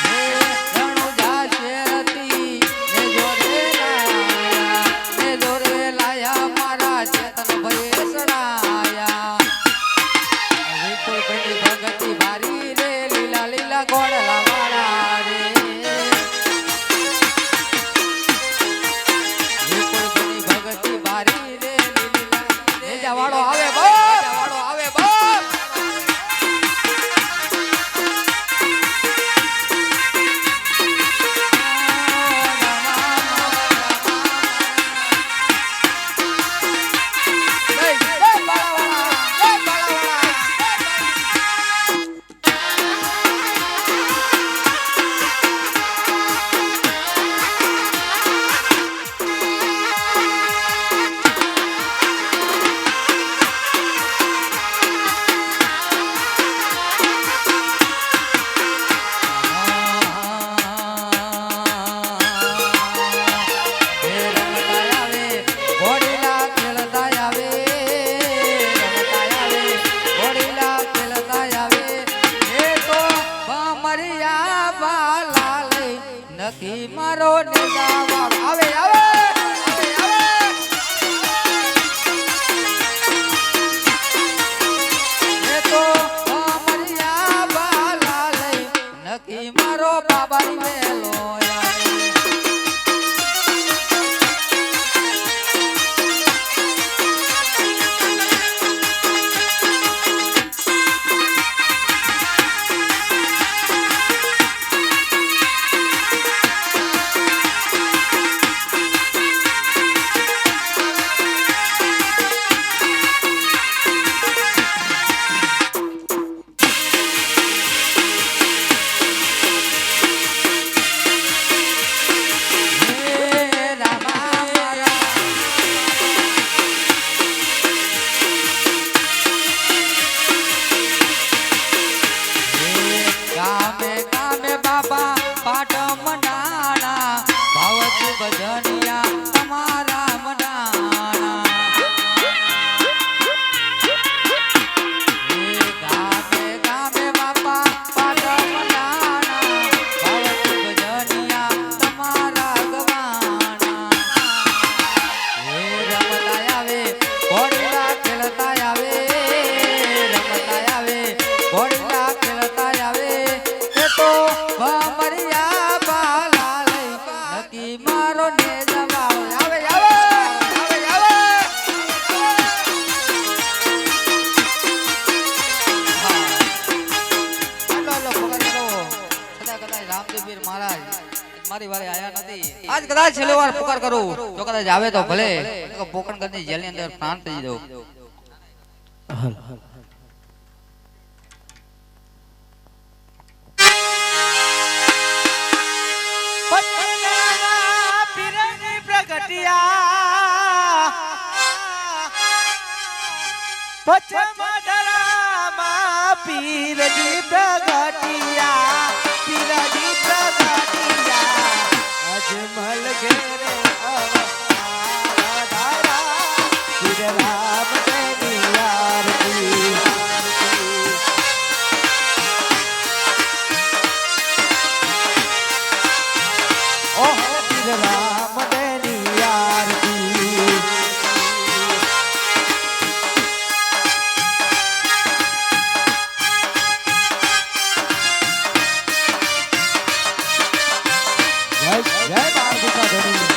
હે રણુજા શેરથી ને જોરે લાયા ને જોરે લાયા મારા ચેતન ભયે ચડાયા. વિપુલ ભાઈની ભગતી ભારી રે લીલા લીલા ગોળલા વાળા રે. વિપુલ ભાઈની ભગતી ભારી મારો નેજાવાળો આવે આવે એ તો અમરિયા બાલા લઈ નકી મારો બાબાઈ વેલો આવે મારી વારે આયા નથી આજ કદાચ છેલ્લી વાર પુકાર કરું જો કદાચ આવે તો ભલે પોકણ ગંદી જેલની અંદર પ્રાણ થઈ દઉં પીરજી પ્રગટિયા પીરજી પ્રગટિયા અજમલ ઘેરે અવતાર ધારા પીર રામ તેની આરતી ઓહો પીર રામ તેની આરતી જય બાળભૂતા ધણી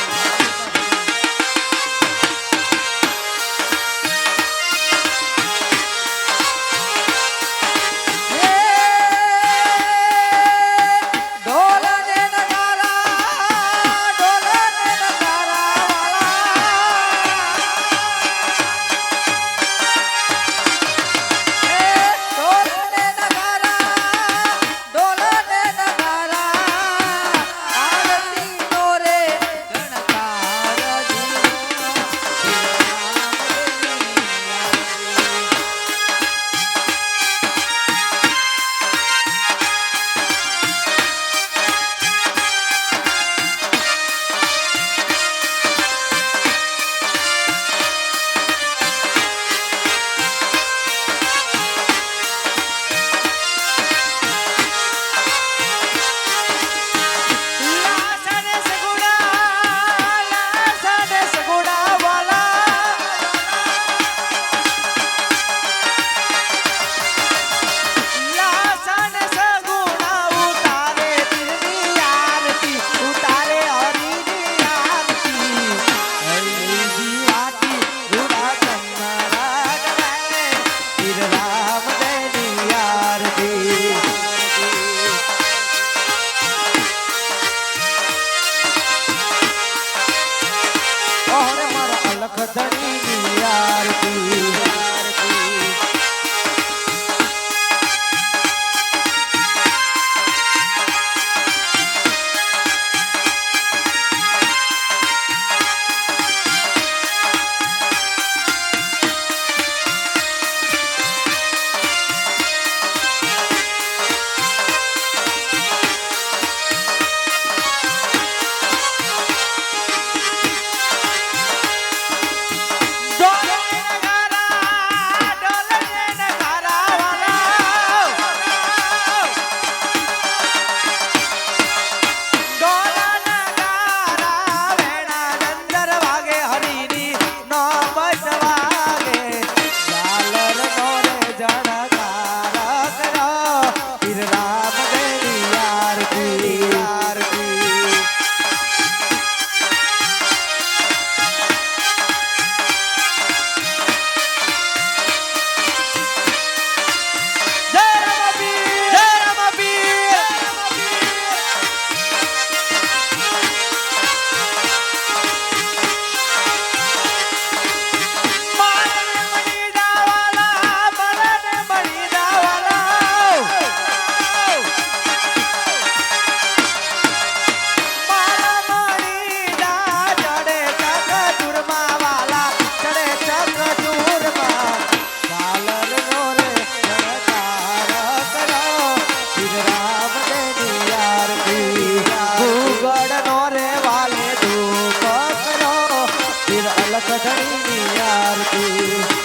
ધણીની આરતી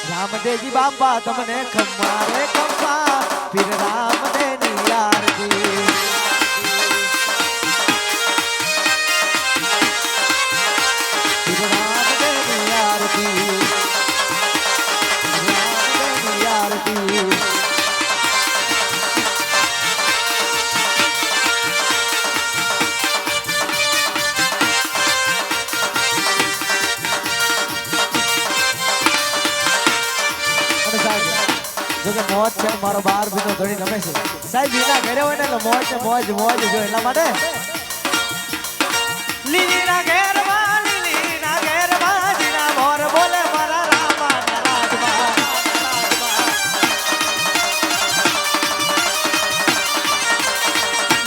રામદેવજી બાપા તમને ખમ્મા રે ખમ્મા પીર રામદેવની આરતી પીર રામદેવની આરતી રામદેવની આરતી જોકે મોજ છે મારો બાર બીનો ઘડી ગમે છે સાહેબ બીના ઘરે હોય ને એટલે મોજ ને મોજ મોજ જો એટલા માટે લીલીના ઘેરમાં જીના મોર બોલે મારા રામા રાજમાં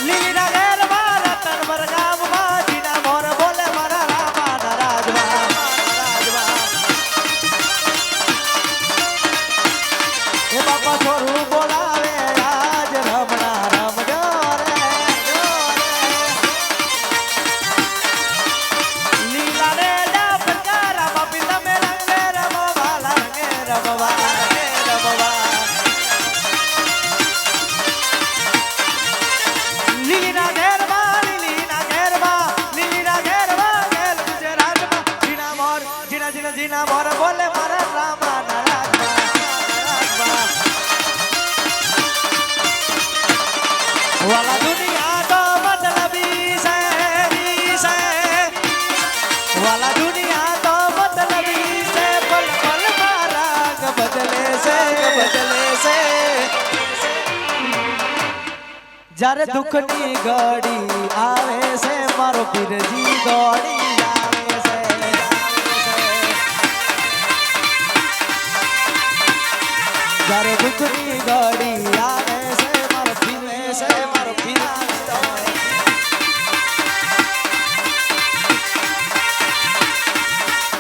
લીલીના ઘેરમાં રતન બરગામમાં જીના મોર બોલે મારા રામા રાજમાં એ બાપા છોરું બોલાવે આજ રમણા રમજો રે લીલા રે ડા પચારા બાપી તમે રંગે રમવા રંગે રમવા લીલીના ઘેરમાં ગેલ ગુજરાતમાં જીના મોર જીના મોર બોલે મારા રામા વાલા દુનિયા તો મતલબી છે વાલા દુનિયા તો મતલબી છે પલ પલ મારા રંગ બદલે છે જ્યારે દુઃખની ઘડી આવે છે મારો પીરજી દોડી આવે છે જ્યારે દુઃખની ઘડી આવે છે મારો પીરે છે મારો પીરા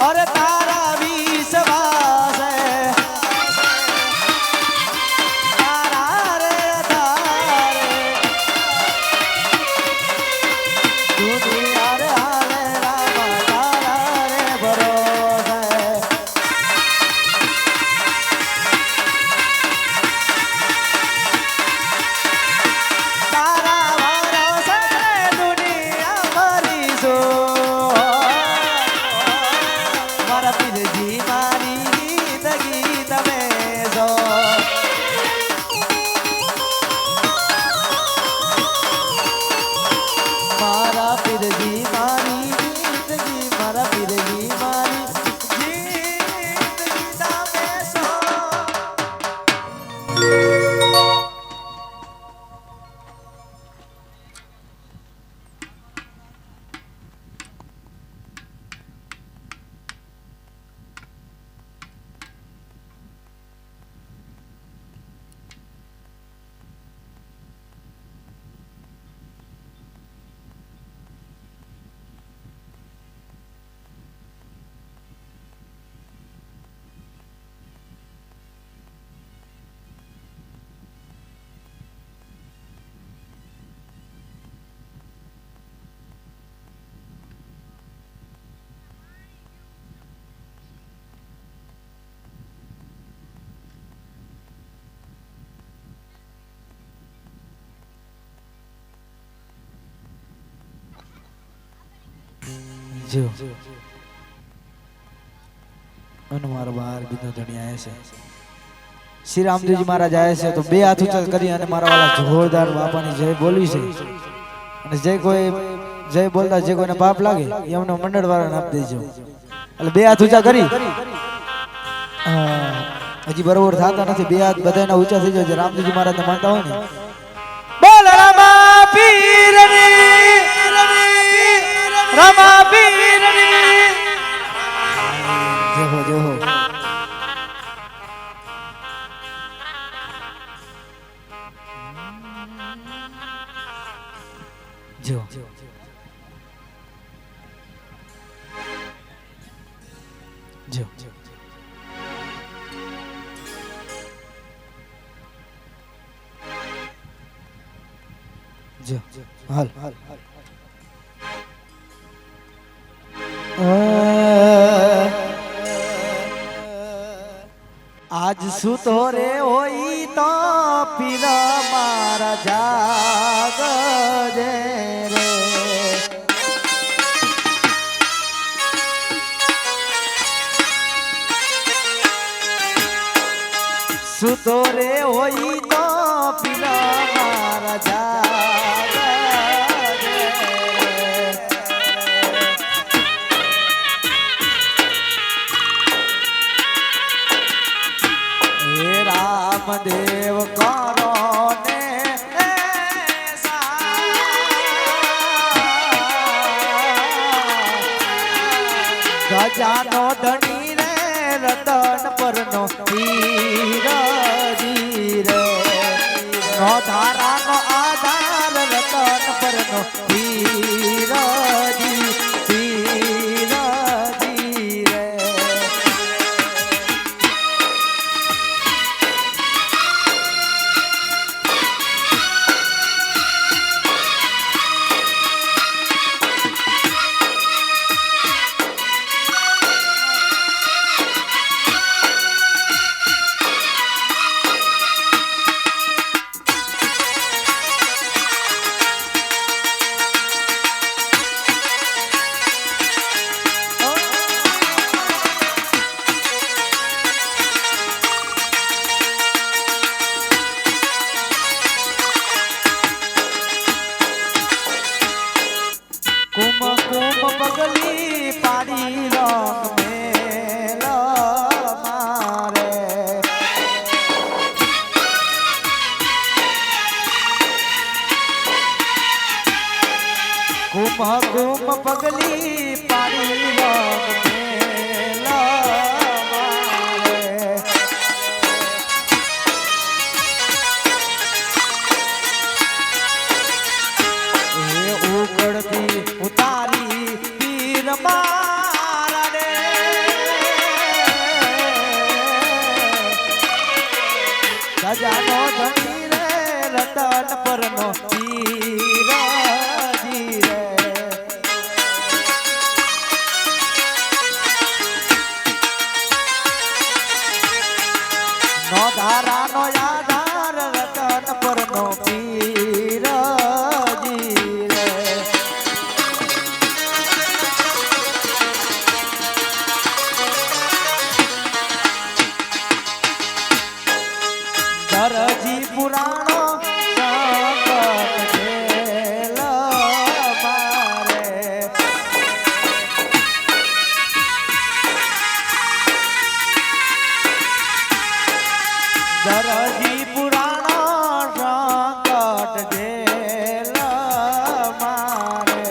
અરે તારા વિશ્વાસ તારા રે તારે દુનિયા રે હાલે રામા તારા રે ભરોસે તારા ભરોસે દુનિયા ભરીશો મારા પીરજી મારી જિંદગી તમે જો મારા પીરજી મારી જિંદગી મારા પીરજી મારી જિંદગી તમે સો જો અને મારા બહાર બીજો ધણી આવ્યા છે શ્રી રામદેવજી મહારાજ આવ્યા છે તો બે હાથ ઊંચા કરી અને મારા વાળા જોરદાર બાપાની જય બોલવી છે અને જે કોઈ જય બોલતા જે કોઈને પાપ લાગે એમને મંડળ વાળાને આપી દેજો એટલે બે હાથ ઊંચા કરી હજી બરોબર થતા નથી બે હાથ બધાના ઊંચા થઈ જાય રામદેવજી મહારાજને માનતા હોય ને બોલ રામા પીરની રામા પીરની જય હો જય હો જો જો જો હાલ આજ સુતો રે હોઈ તો પીર મારા જાગજે રે સુતો રે હોઈ તો પીર મારા જાગજે હે રામદેવ કરો ને ગજાનો ધણી રે રતન પરનો હીરાજી રે નો ધારાનો આધાર રતન પરનો હીરાજી હીરાજી રે કુમ કુમ પગલી પાડી રંગ મેલ મારે કુમ કુમ પગલી પાડી રંગ મેલ મારે ઉગડતી ઉતારી પીર મારા રે ગજાનો ધણી રે રતન પરનો હીરાજી રે નો ધારાનો આધાર રતન પરનો પીરાજી રે દરજી પુરાણો સંકટ જેલ મારે દરજી પુરાણો સંકટ જેલ મારે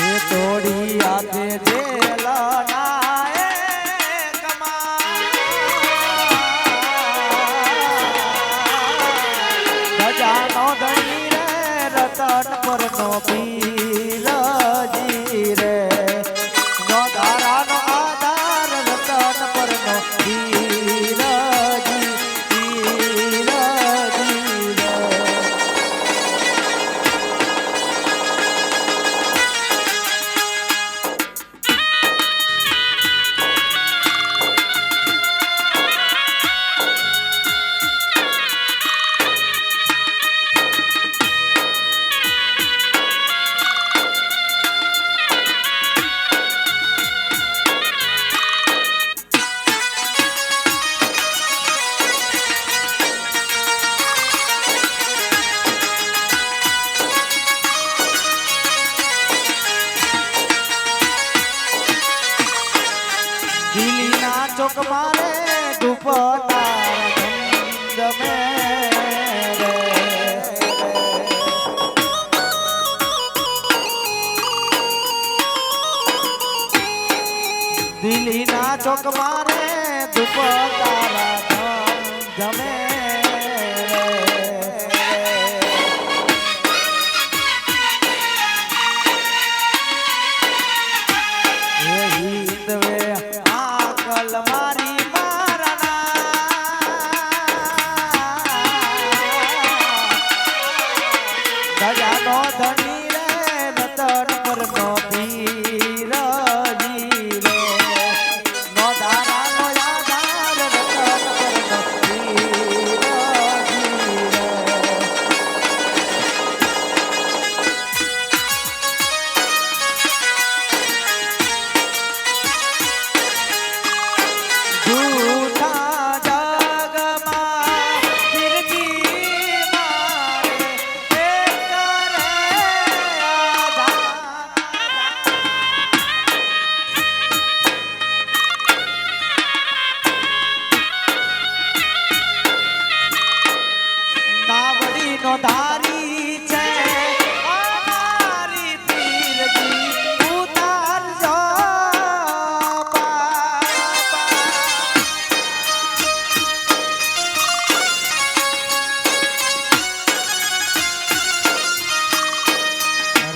એ તોડી આતે જેલ નાએ કમા ગજાનો ધણી રે રતન પરનો પીરજી રે નો ધારાનો આધાર રતન પરનો પીરજી પીરજી રે ચોક મારે ધૂપ તારા ધમધમે રે. દિલ્હીના ચોક મારે ધૂપ તારા ધમધમે રે. હે હિંદવે આકલ મારી મારના ગજાનો ધણી રે રતન પરનો પીરજી રે. નો દારાનો યાદાર રતન પરનો પીરજી રે. જૂઠા જગમાં ફિરકી મારે એક રે આધાર. નાવડીનો ધારી છે અમારી પીરજી ઉતારજો બાપા.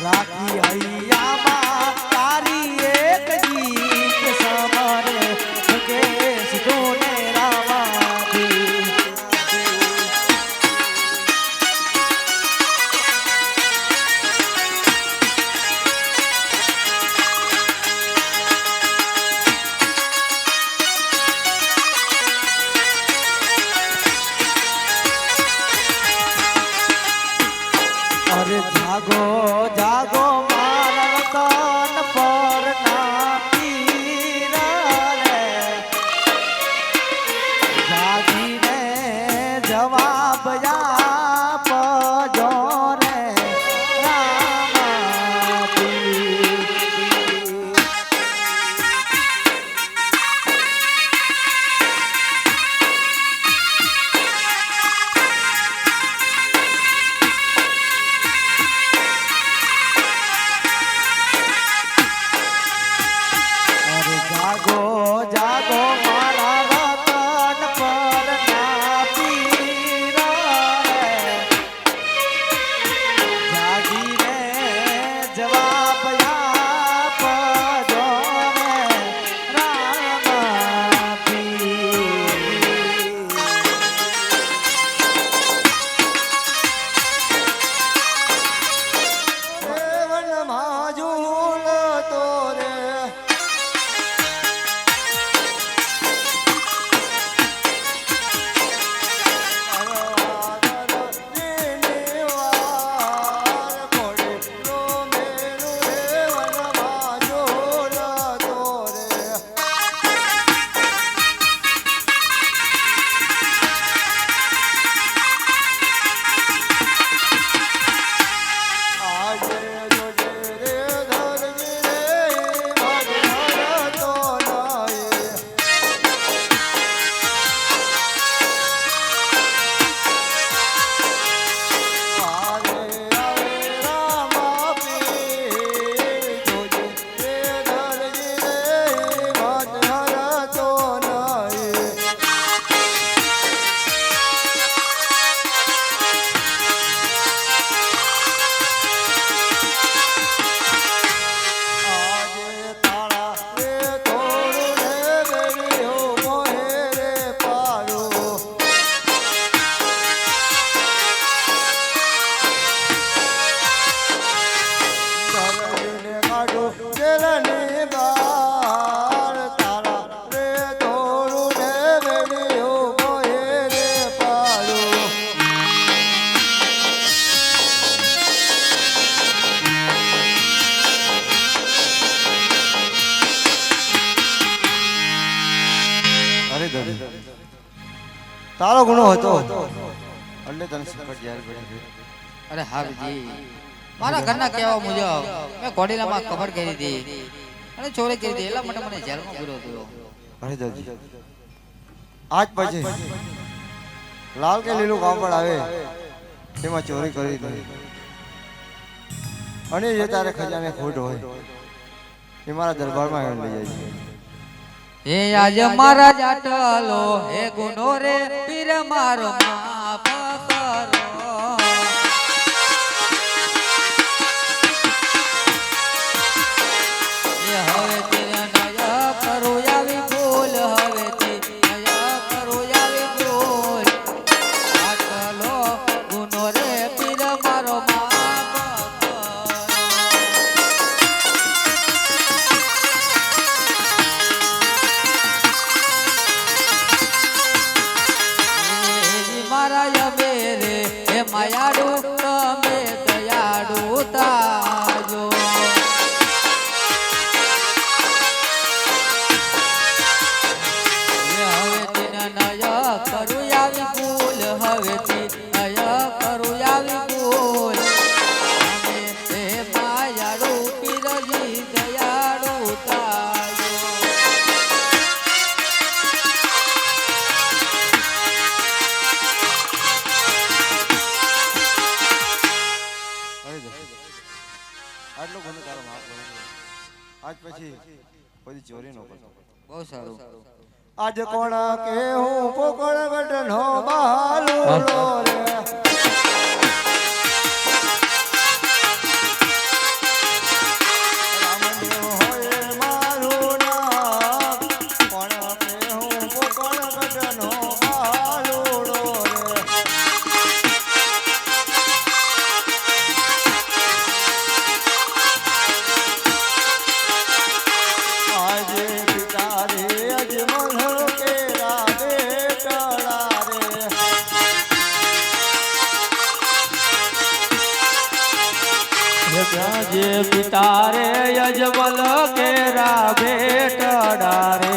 રાખી હૈયામાં તારી એક ગીત સમરે મુકેશ ધોને રામાથી. અરે જાગો જાગો મારા વતન પર ના પીર રે. જાગીને જવાબ આપજો રે રામાપીર. અરે જાગો જાગો મારા વતન પર ના પીર રે. જાગીને જવાબ આપજો રે રામાપીર. વનમાં ઝૂલતો રે તારો ગુનો હતો એટલે તને સંકટ યાર પડી. અરે હાજી મારા ઘરના કહેવા મુજબ મેં ઘોડીલામાં કબર કરી હતી અને ચોરી કરી હતી એટલા માટે મને જેલમાં પૂરો થયો. અરે દરજી આજ પછી લાલ કે લીલું કાપડ આવે તેમાં ચોરી કરી દે અને જે તારે ખજાને ખોટ હોય એ મારા દરબારમાં લઈ જાય છે. હે આજ મારા જાટલો હે ગુનો રે પીર મારો માફ કરો. એ હવેથી નય કરું આવી ભૂલ, હવેથી નય કરું આવી ભૂલ. જાટલો ગુનો રે પીર મારો માફ કરો. મારા યમે રે હે માયાડુ તમે દયાડુ તાજો. હવેથી નય કરું આવી ભૂલ, હવેથી નય કરું આવી ભૂલ. અને હે માયાડુ પીરજી દયાડુ તાજો. આટલો ગુનો તારો માફ કરો. આજ પછી કોઈ ચોરી ન કરતો. બહુ સારું. આજ કોણ કે હું પોકળ ગઢનો બહાલુડો રે. રામદેવ હોય મારું નામ. કોણ કે હું પોકળ ગઢનો બહાલુડો રે. આજે પિતા રે અજમલ કે રાધે ટળા રે. જે પિતા રે અજમલ કેરા ભેટડા રે.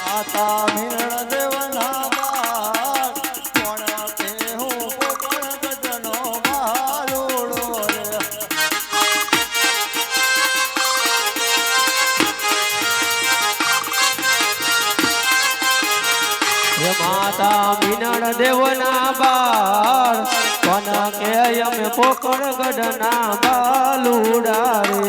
માતા મિરણ દેવના બાળ. કોણ કે હું પોકળ ગઢનો બહાલુડો રે. હે માતા મીનળ દેવના બાળ, કોન કે અમે પોકળ ગઢના બાલુડા રે.